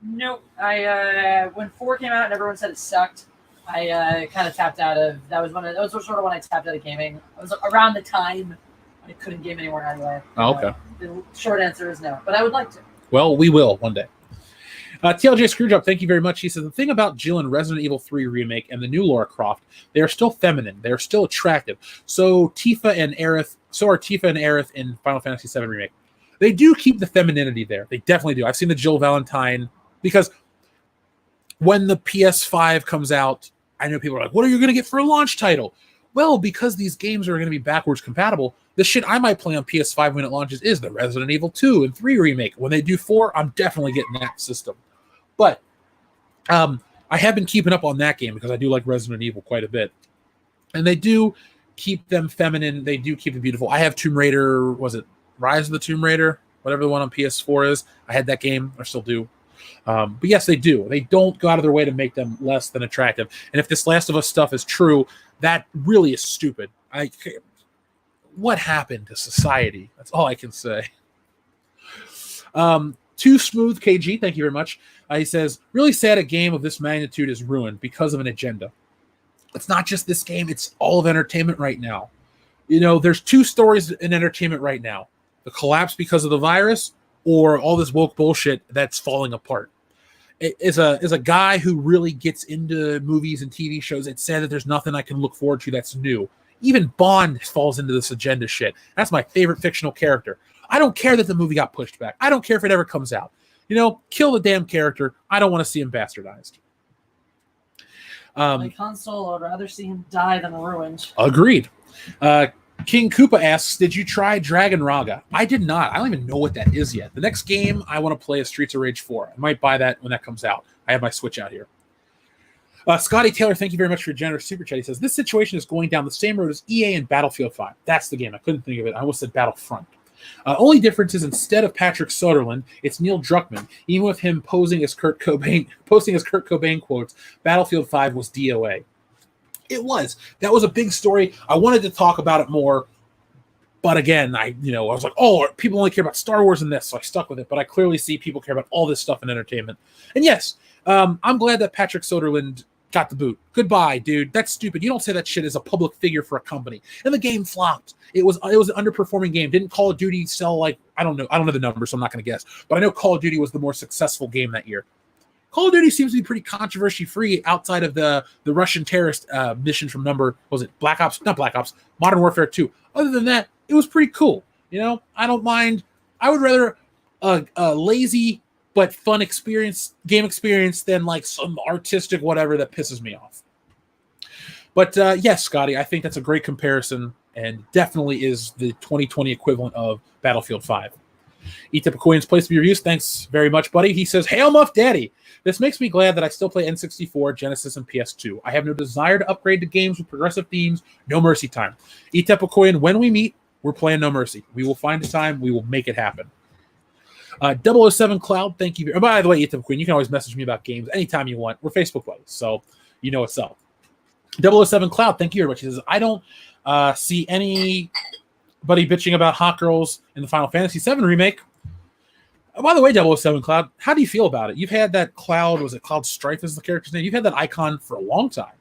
Speaker 3: Nope. I when 4 came out and everyone said it sucked, I kind of tapped out of. That was sort of when I tapped out of gaming. It was around the time I couldn't game anymore anyway.
Speaker 2: Oh, okay.
Speaker 3: The short answer is no, but I would like to.
Speaker 2: Well, we will one day. TLJ Screwjob, thank you very much. He says, the thing about Jill in Resident Evil 3 Remake and the new Lara Croft, they are still feminine. They are still attractive. So are Tifa and Aerith in Final Fantasy VII Remake. They do keep the femininity there. They definitely do. I've seen the Jill Valentine, because when the PS5 comes out, I know people are like, what are you going to get for a launch title? Well, because these games are going to be backwards compatible, the shit I might play on PS5 when it launches is the Resident Evil 2 and 3 Remake. When they do 4, I'm definitely getting that system. But I have been keeping up on that game because I do like Resident Evil quite a bit. And they do keep them feminine. They do keep them beautiful. I have Tomb Raider, was it Rise of the Tomb Raider? Whatever the one on PS4 is. I had that game. I still do. But yes, they do. They don't go out of their way to make them less than attractive. And if this Last of Us stuff is true, that really is stupid. What happened to society? That's all I can say. Too Smooth KG, thank you very much. He says, really sad a game of this magnitude is ruined because of an agenda. It's not just this game, it's all of entertainment right now. You know, there's 2 stories in entertainment right now. The collapse because of the virus, or all this woke bullshit that's falling apart. As a guy who really gets into movies and TV shows, it's sad that there's nothing I can look forward to that's new. Even Bond falls into this agenda shit. That's my favorite fictional character. I don't care that the movie got pushed back. I don't care if it ever comes out. You know, kill the damn character. I don't want to see him bastardized.
Speaker 3: My console, I'd rather see him die than ruined.
Speaker 2: Agreed. King Koopa asks, did you try Dragon Raga? I did not. I don't even know what that is yet. The next game I want to play is Streets of Rage 4. I might buy that when that comes out. I have my Switch out here. Scotty Taylor, thank you very much for your generous super chat. He says, this situation is going down the same road as EA and Battlefield 5. That's the game. I couldn't think of it. I almost said Battlefront. Only difference is instead of Patrick Soderlund, it's Neil Druckmann. Even with him posting as Kurt Cobain quotes, Battlefield 5 was DOA. It was. That was a big story. I wanted to talk about it more, but again, I was like, oh, people only care about Star Wars and this, so I stuck with it. But I clearly see people care about all this stuff in entertainment. And yes, I'm glad that Patrick Soderlund got the boot. Goodbye, dude. That's stupid. You don't say that shit as a public figure for a company. And the game flopped. It was an underperforming game. Didn't Call of Duty sell like, I don't know the numbers, so I'm not going to guess. But I know Call of Duty was the more successful game that year. Call of Duty seems to be pretty controversy-free outside of the Russian terrorist mission from Black Ops? Not Black Ops, Modern Warfare 2. Other than that, it was pretty cool. You know, I don't mind. I would rather a lazy but fun game experience than like some artistic whatever that pisses me off. But yes, Scotty, I think that's a great comparison and definitely is the 2020 equivalent of Battlefield 5. Etypicoin's place to be reviews. Thanks very much, buddy. He says, Hail Muff Daddy. This makes me glad that I still play N64, Genesis, and PS2. I have no desire to upgrade to games with progressive themes. No mercy time. Etypicoin, when we meet, we're playing No Mercy. We will find a time. We will make it happen. 007 Cloud, thank you. By the way, Etypicoin, you can always message me about games anytime you want. We're Facebook buddies, so you know what's up. 007 Cloud, thank you very much. He says, I don't see anybody bitching about hot girls in the Final Fantasy VII Remake. By the way, 007 Cloud, how do you feel about it? You've had that Cloud, was it Cloud Strife is the character's name? You've had that icon for a long time.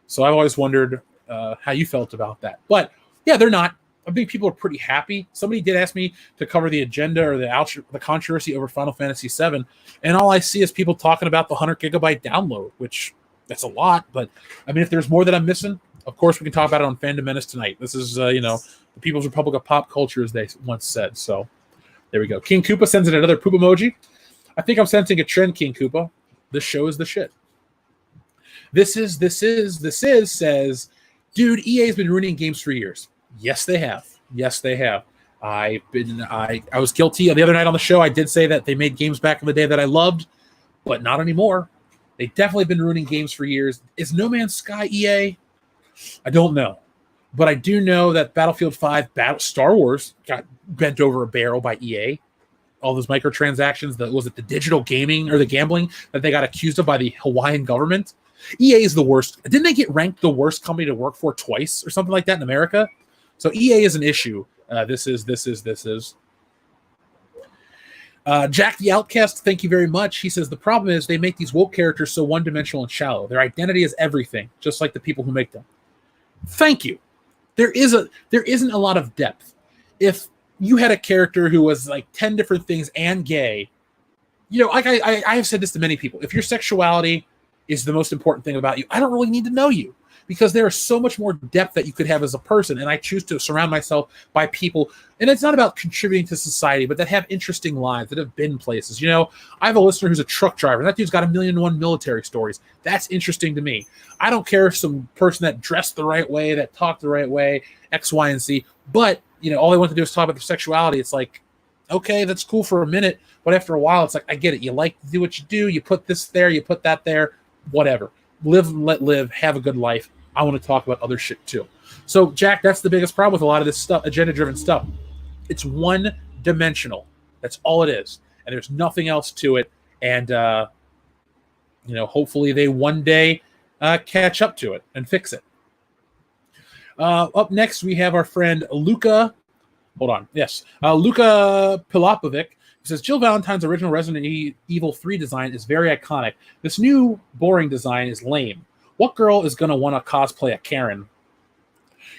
Speaker 2: So I've always wondered how you felt about that. But yeah, they're not. I think people are pretty happy. Somebody did ask me to cover the agenda or the controversy over Final Fantasy VII, and all I see is people talking about the 100 gigabyte download, which that's a lot. But I mean, if there's more that I'm missing, of course we can talk about it on Fandom Menace tonight. This is the People's Republic of Pop Culture, as they once said. So there we go. King Koopa sends in another poop emoji. I think I'm sensing a trend, King Koopa. This show is the shit. This is says, dude, EA's been ruining games for years. Yes, they have. Yes, they have. I was guilty. The other night on the show, I did say that they made games back in the day that I loved, but not anymore. They've definitely been ruining games for years. Is No Man's Sky EA? I don't know. But I do know that Battlefield 5, Star Wars got bent over a barrel by EA. All those microtransactions, was it the digital gaming or the gambling that they got accused of by the Hawaiian government? EA is the worst. Didn't they get ranked the worst company to work for twice or something like that in America? So EA is an issue. This is. Jack the Outcast, thank you very much. He says the problem is they make these woke characters so one-dimensional and shallow. Their identity is everything, just like the people who make them. Thank you. There isn't a lot of depth. If you had a character who was like 10 different things and gay, like I have said this to many people. If your sexuality is the most important thing about you, I don't really need to know you, because there is so much more depth that you could have as a person. And I choose to surround myself by people. And it's not about contributing to society, but that have interesting lives, that have been places. I have a listener who's a truck driver. That dude's got 1,000,001 military stories. That's interesting to me. I don't care if some person that dressed the right way, that talked the right way, X, Y, and Z. But, all they want to do is talk about their sexuality. It's like, okay, that's cool for a minute. But after a while, it's like, I get it. You like to do what you do. You put this there, you put that there, whatever. Live and let live, have a good life. I want to talk about other shit too. So, Jack, that's the biggest problem with a lot of this stuff, agenda-driven stuff. It's one-dimensional. That's all it is. And there's nothing else to it. And, hopefully they one day catch up to it and fix it. Up next, we have our friend Luca. Hold on. Yes. Luca Pilopovic. He says, Jill Valentine's original Resident Evil 3 design is very iconic. This new boring design is lame. What girl is going to want to cosplay a Karen?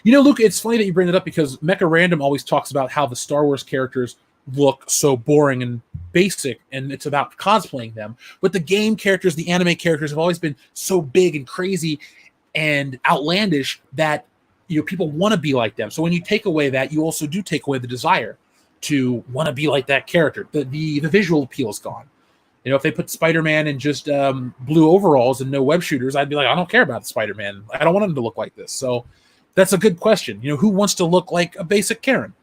Speaker 2: Luke, it's funny that you bring it up, because Mecha Random always talks about how the Star Wars characters look so boring and basic, and it's about cosplaying them. But the game characters, the anime characters, have always been so big and crazy and outlandish that people want to be like them. So when you take away that, you also do take away the desire to want to be like that character. The visual appeal is gone. If they put Spider-Man in just blue overalls and no web shooters, I'd be like, I don't care about Spider-Man. I don't want him to look like this. So that's a good question. Who wants to look like a basic Karen?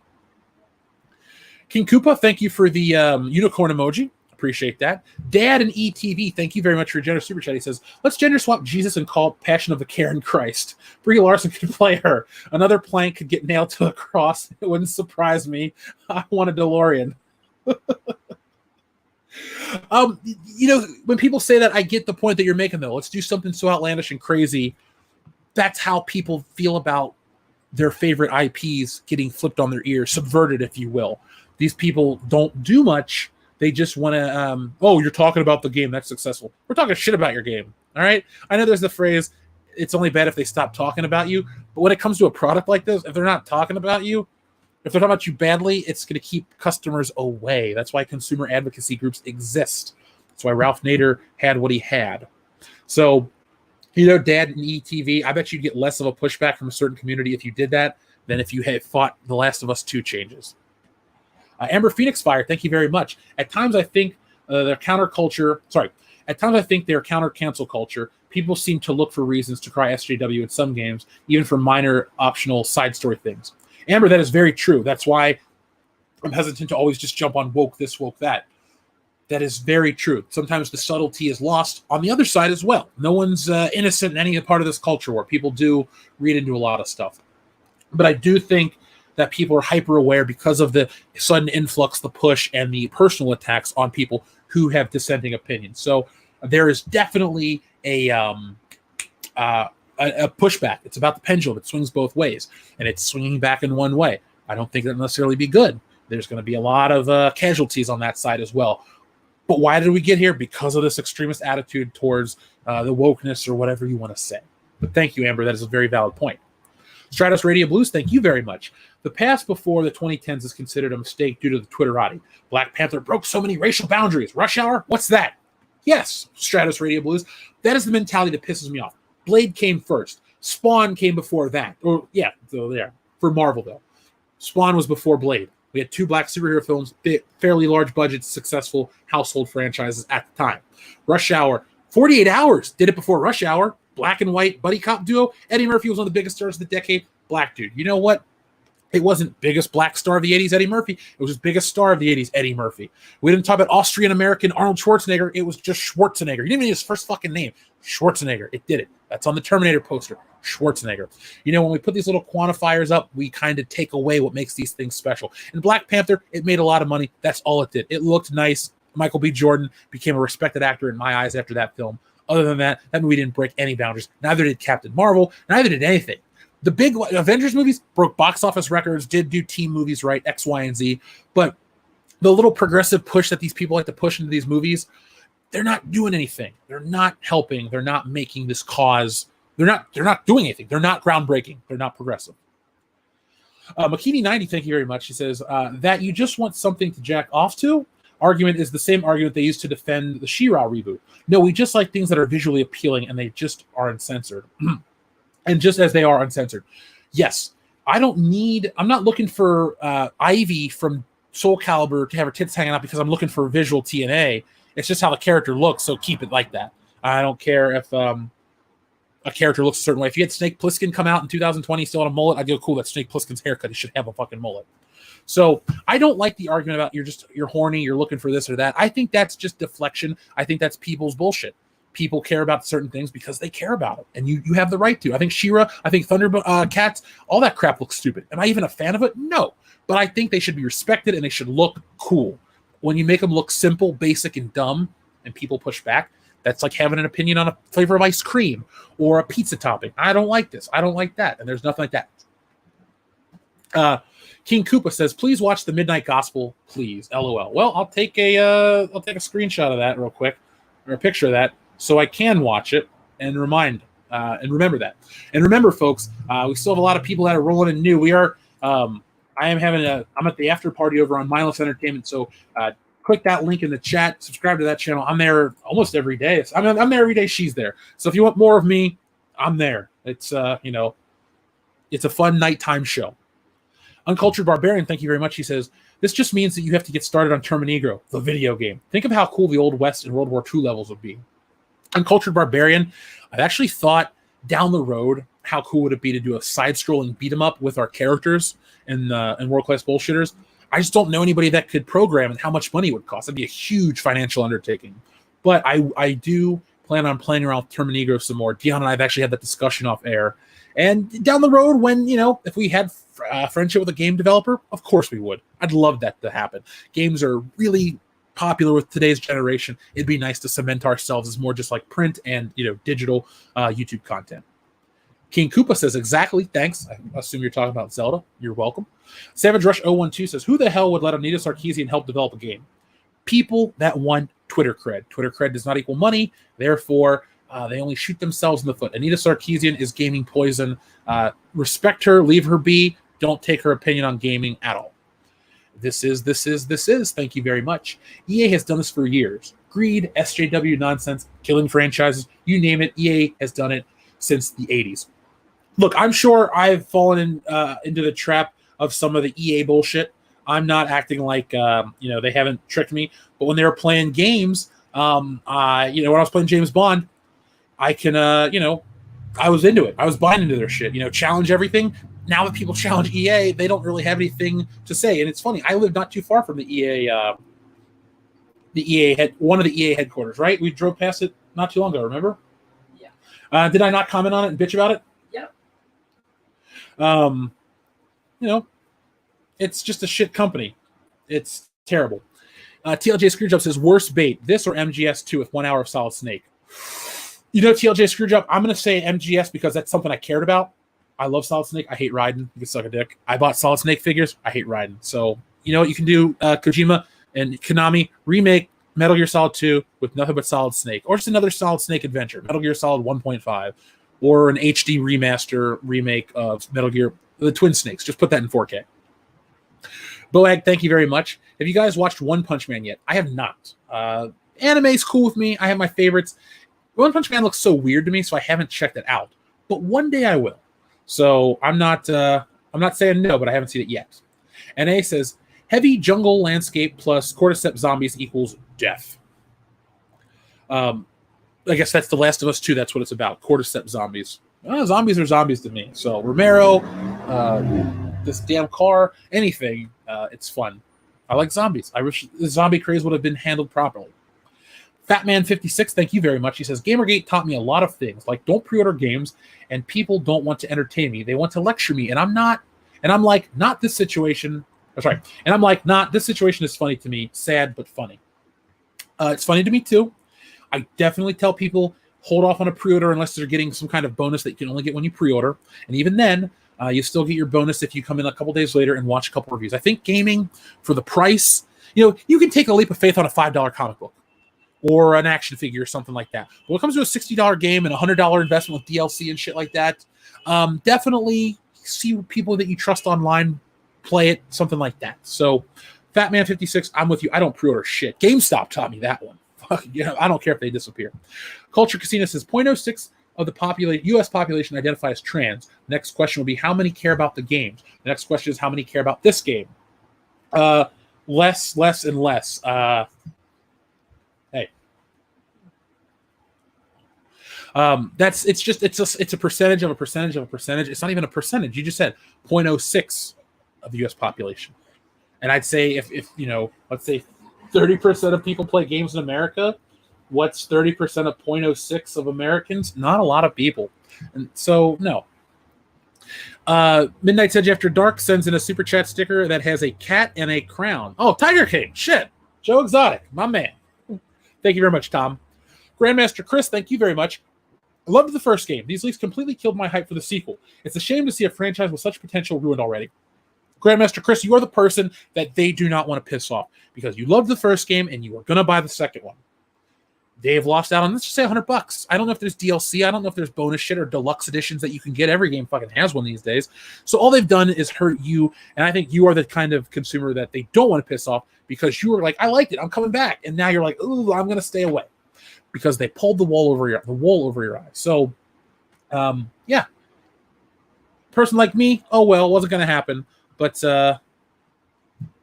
Speaker 2: King Koopa, thank you for the unicorn emoji. Appreciate that. Dad and ETV, thank you very much for your generous super chat. He says, let's gender swap Jesus and call it Passion of the Karen Christ. Brie Larson could play her. Another plank could get nailed to the cross. It wouldn't surprise me. I want a DeLorean. When people say that, I get the point that you're making, though. Let's do something so outlandish and crazy. That's how people feel about their favorite IPs getting flipped on their ear, subverted, if you will. These people don't do much. They just want to, you're talking about the game that's successful. We're talking shit about your game, all right? I know there's the phrase, it's only bad if they stop talking about you. But when it comes to a product like this, if they're not talking about you, if they're talking about you badly, it's going to keep customers away. That's why consumer advocacy groups exist. That's why Ralph Nader had what he had. So, Dad and ETV, I bet you'd get less of a pushback from a certain community if you did that than if you had fought The Last of Us 2 changes. Amber Phoenix Fire, thank you very much. At times I think their counter-cancel culture. People seem to look for reasons to cry SJW in some games, even for minor optional side story things. Amber, that is very true. That's why I'm hesitant to always just jump on woke this, woke that. That is very true. Sometimes the subtlety is lost on the other side as well. No one's innocent in any part of this culture war. People do read into a lot of stuff. But I do think that people are hyper aware because of the sudden influx, the push, and the personal attacks on people who have dissenting opinions. So there is definitely a pushback. It's about the pendulum. It swings both ways, and it's swinging back in one way. I don't think that'll necessarily be good. There's going to be a lot of casualties on that side as well. But why did we get here? Because of this extremist attitude towards the wokeness or whatever you want to say. But thank you, Amber. That is a very valid point. Stratos Radio Blues, thank you very much. The past before the 2010s is considered a mistake due to the Twitterati. Black Panther broke so many racial boundaries. Rush Hour? What's that? Yes, Stratos Radio Blues. That is the mentality that pisses me off. Blade came first. Spawn came before that. For Marvel, though. Spawn was before Blade. We had two black superhero films, fairly large budgets, successful household franchises at the time. Rush Hour, 48 Hours did it before Rush Hour. Black and white buddy cop duo. Eddie Murphy was one of the biggest stars of the decade. Black dude. You know what? It wasn't biggest black star of the 80s, Eddie Murphy. It was his biggest star of the 80s, Eddie Murphy. We didn't talk about Austrian-American Arnold Schwarzenegger. It was just Schwarzenegger. You didn't even need his first fucking name. Schwarzenegger. It did it. That's on the Terminator poster. Schwarzenegger. When we put these little quantifiers up, we kind of take away what makes these things special. And Black Panther, it made a lot of money. That's all it did. It looked nice. Michael B. Jordan became a respected actor in my eyes after that film. Other than that, that movie didn't break any boundaries. Neither did Captain Marvel. Neither did anything. The big Avengers movies broke box office records, did do team movies right, X, Y, and Z. But the little progressive push that these people like to push into these movies, they're not doing anything. They're not helping. They're not making this cause. They're not doing anything. They're not groundbreaking. They're not progressive. Makini90, thank you very much. He says that you just want something to jack off to. Argument is the same argument they used to defend the She-Ra reboot. No, we just like things that are visually appealing, and they just are uncensored. And just as they are uncensored. Yes, I'm not looking for Ivy from Soul Calibur to have her tits hanging out because I'm looking for visual TNA. It's just how the character looks, so keep it like that. I don't care if a character looks a certain way. If you had Snake Plissken come out in 2020 still on a mullet, I'd go, cool, that's Snake Plissken's haircut. He should have a fucking mullet. So I don't like the argument about you're horny, you're looking for this or that. I think that's just deflection. I think that's people's bullshit. People care about certain things because they care about it, and you have the right to. I think She-Ra, I think Thundercats, all that crap looks stupid. Am I even a fan of it? No. But I think they should be respected, and they should look cool. When you make them look simple, basic, and dumb, and people push back, that's like having an opinion on a flavor of ice cream or a pizza topping. I don't like this. I don't like that. And there's nothing like that. King Koopa says, please watch the Midnight Gospel, please. LOL. Well, I'll take a screenshot of that real quick, or a picture of that, so I can watch it and remember that. And remember, folks, we still have a lot of people that are rolling in new. We are I'm at the after party over on Mindless Entertainment, so click that link in the chat, subscribe to that channel. I'm there almost every day. I'm there every day. She's there. So if you want more of me, I'm there. It's it's a fun nighttime show. Uncultured Barbarian, thank you very much. He says, this just means that you have to get started on Terminegro, the video game. Think of how cool the Old West and World War II levels would be. Uncultured Barbarian, I've actually thought down the road, how cool would it be to do a side-scrolling beat-em-up with our characters and world-class bullshitters. I just don't know anybody that could program and how much money it would cost. That'd be a huge financial undertaking. But I do plan on playing around with Terminegro some more. Dion and I have actually had that discussion off air. And down the road, when, if we had friendship with a game developer, of course we would. I'd love that to happen. Games are really popular with today's generation. It'd be nice to cement ourselves as more just like print and, digital YouTube content. King Koopa says, exactly, thanks. I assume you're talking about Zelda. You're welcome. Savage Rush 012 says, who the hell would let Anita Sarkeesian help develop a game? People that want Twitter cred. Twitter cred does not equal money. Therefore, they only shoot themselves in the foot. Anita Sarkeesian is gaming poison. Respect her. Leave her be. Don't take her opinion on gaming at all. This is. Thank you very much. EA has done this for years. Greed, SJW nonsense, killing franchises, you name it. EA has done it since the 80s. Look, I'm sure I've fallen into the trap of some of the EA bullshit. I'm not acting like they haven't tricked me. But when they were playing games, when I was playing James Bond, I can I was into it. I was buying into their shit. Challenge everything. Now that people challenge EA, they don't really have anything to say. And it's funny. I live not too far from the EA one of the EA headquarters. Right? We drove past it not too long ago. Remember? Yeah. Did I not comment on it and bitch about it? Yep. It's just a shit company. It's terrible. TLJ Screwjob says, worst bait, this or MGS2 with 1 hour of Solid Snake. TLJ Screwjob, I'm going to say MGS because that's something I cared about. I love Solid Snake. I hate Raiden. You can suck a dick. I bought Solid Snake figures. I hate Raiden. So, you can do Kojima and Konami remake Metal Gear Solid 2 with nothing but Solid Snake. Or just another Solid Snake adventure. Metal Gear Solid 1.5. Or an HD remaster remake of Metal Gear, the Twin Snakes. Just put that in 4K. Boag, thank you very much. Have you guys watched One Punch Man yet? I have not. Anime's cool with me. I have my favorites. One Punch Man looks so weird to me, so I haven't checked it out. But one day I will. So I'm not saying no, but I haven't seen it yet. NA says, heavy jungle landscape plus cordyceps zombies equals death. I guess that's The Last of Us 2. That's what it's about. Cordyceps zombies. Zombies are zombies to me. So Romero, this damn car, anything, it's fun. I like zombies. I wish the zombie craze would have been handled properly. Fatman56, thank you very much. He says, Gamergate taught me a lot of things, like don't pre-order games, and people don't want to entertain me. They want to lecture me, and I'm like, not this situation. Sorry. And I'm like, this situation is funny to me. Sad, but funny. It's funny to me, too. I definitely tell people, hold off on a pre-order unless they're getting some kind of bonus that you can only get when you pre-order. And even then, you still get your bonus if you come in a couple days later and watch a couple reviews. I think gaming, for the price You can take a leap of faith on a $5 comic book or an action figure or something like that. But when it comes to a $60 game and a $100 investment with DLC and shit like that, definitely see people that you trust online play it, something like that. So, Fatman56, I'm with you. I don't pre-order shit. GameStop taught me that one. Fuck, I don't care if they disappear. Culture Casino says 0.06 of the U.S. population identify as trans. The next question will be how many care about the games. The next question is how many care about this game. Less, and less. Hey, it's a percentage of a percentage of a percentage. It's not even a percentage. You just said 0.06 of the U.S. population, and I'd say if let's say 30% of people play games in America. What's 30% of 0.06 of Americans? Not a lot of people, and so no. Midnight Edge After Dark sends in a super chat sticker that has a cat and a crown. Oh, Tiger King. Shit. Joe Exotic. My man. Thank you very much, Tom. Grandmaster Chris, thank you very much. I loved the first game. These leaks completely killed my hype for the sequel. It's a shame to see a franchise with such potential ruined already. Grandmaster Chris, you are the person that they do not want to piss off because you loved the first game and you are going to buy the second one. They've lost out on, let's just say $100. I don't know if there's DLC. I don't know if there's bonus shit or deluxe editions that you can get. Every game fucking has one these days. So all they've done is hurt you. And I think you are the kind of consumer that they don't want to piss off because you were like, I liked it. I'm coming back. And now you're like, ooh, I'm going to stay away because they pulled the wool over your eyes. So, yeah. Person like me, oh, well, it wasn't going to happen. But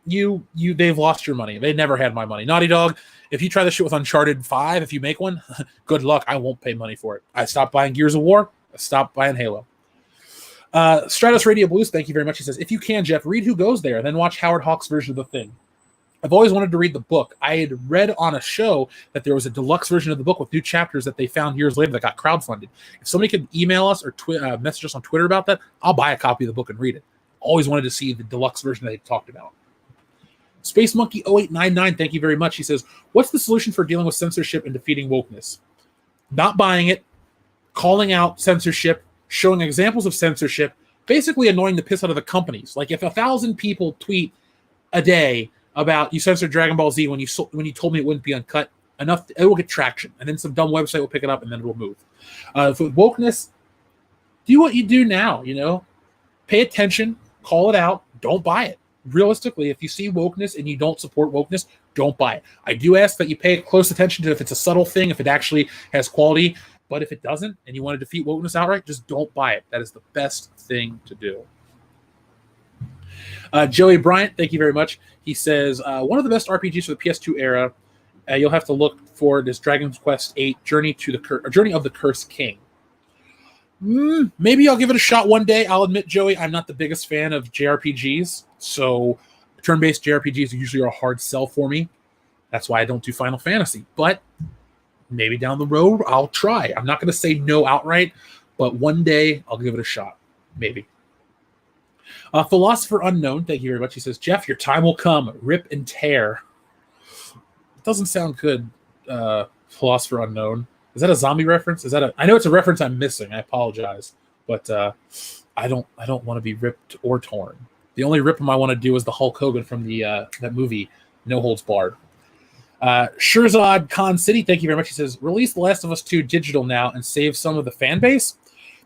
Speaker 2: they've lost your money. They never had my money. Naughty Dog, if you try this shit with Uncharted 5, if you make one, good luck. I won't pay money for it. I stopped buying Gears of War. I stopped buying Halo. Stratus Radio Blues, thank you very much. He says, if you can, Jeff, read Who Goes There, then watch Howard Hawks' version of The Thing. I've always wanted to read the book. I had read on a show that there was a deluxe version of the book with new chapters that they found years later that got crowdfunded. If somebody could email us or message us on Twitter about that, I'll buy a copy of the book and read it. Always wanted to see the deluxe version that they talked about. Space Monkey 0899, thank you very much. He says, what's the solution for dealing with censorship and defeating wokeness? Not buying it, calling out censorship, showing examples of censorship, basically annoying the piss out of the companies. Like if 1,000 people tweet a day about you censored Dragon Ball Z when you told me it wouldn't be uncut, enough, it will get traction. And then some dumb website will pick it up and then it will move. For wokeness, do what you do now, Pay attention, call it out, don't buy it. Realistically, if you see wokeness and you don't support wokeness, don't buy it. I do ask that you pay close attention to if it's a subtle thing, if it actually has quality. But if it doesn't, and you want to defeat wokeness outright, just don't buy it. That is the best thing to do. Joey Bryant, thank you very much. He says, one of the best RPGs for the PS2 era, you'll have to look for this Dragon Quest VIII, Journey of the Cursed King. Maybe I'll give it a shot one day. I'll admit, Joey, I'm not the biggest fan of JRPGs, so turn-based JRPGs usually are a hard sell for me. That's why I don't do Final Fantasy. But maybe down the road, I'll try. I'm not going to say no outright, but one day I'll give it a shot. Maybe. Philosopher Unknown, thank you very much. He says, Jeff, your time will come. Rip and tear. It doesn't sound good, Philosopher Unknown. Is that a zombie reference? I know it's a reference I'm missing. I apologize. But I don't want to be ripped or torn. The only rip I want to do is the Hulk Hogan from the that movie, No Holds Barred. Shirzad Khan City, thank you very much. He says, release The Last of Us 2 digital now and save some of the fan base.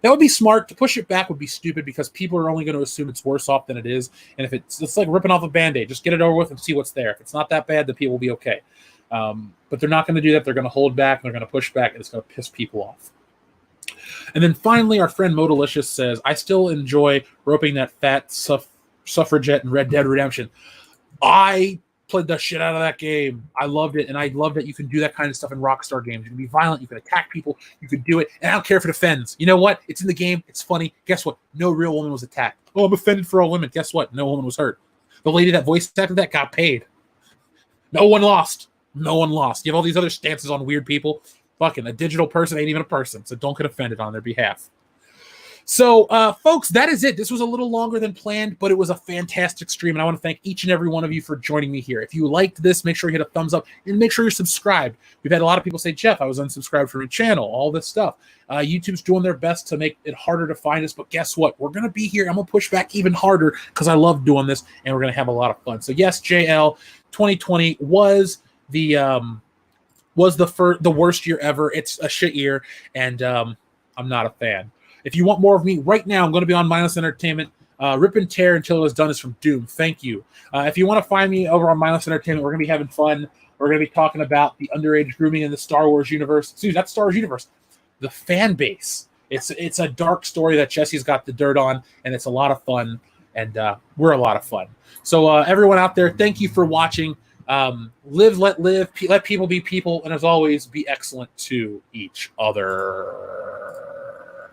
Speaker 2: That would be smart. To push it back would be stupid because people are only going to assume it's worse off than it is. And if it's like ripping off a Band-Aid, just get it over with and see what's there. If it's not that bad, then people will be okay. But they're not going to do that. They're going to hold back. And they're going to push back, and it's going to piss people off. And then finally, our friend Modalicious says, I still enjoy roping that fat suffragette in Red Dead Redemption. I played the shit out of that game. I loved it, and I love that you can do that kind of stuff in Rockstar games. You can be violent, you can attack people, you can do it, and I don't care if it offends. You know what? It's in the game. It's funny. Guess what? No real woman was attacked. Oh, I'm offended for all women. Guess what? No woman was hurt. The lady that voice acted that got paid. No one lost. No one lost. You have all these other stances on weird people. Fucking a digital person ain't even a person, so don't get offended on their behalf. So, folks, that is it. This was a little longer than planned, but it was a fantastic stream, and I want to thank each and every one of you for joining me here. If you liked this, make sure you hit a thumbs up, and make sure you're subscribed. We've had a lot of people say, Jeff, I was unsubscribed from your channel, all this stuff. YouTube's doing their best to make it harder to find us, but guess what? We're going to be here. I'm going to push back even harder because I love doing this, and we're going to have a lot of fun. So, yes, JL, 2020 was the worst year ever. It's a shit year, and I'm not a fan. If you want more of me right now, I'm going to be on Mindless Entertainment. Rip and tear until it was done is from Doom. Thank you. If you want to find me over on Mindless Entertainment, we're going to be having fun. We're going to be talking about the underage grooming in the Star Wars universe. Excuse me, that's Star Wars universe. The fan base. It's a dark story that Jesse's got the dirt on, and it's a lot of fun, and we're a lot of fun. So everyone out there, thank you for watching. Live, let live, let people be people, and as always, be excellent to each other.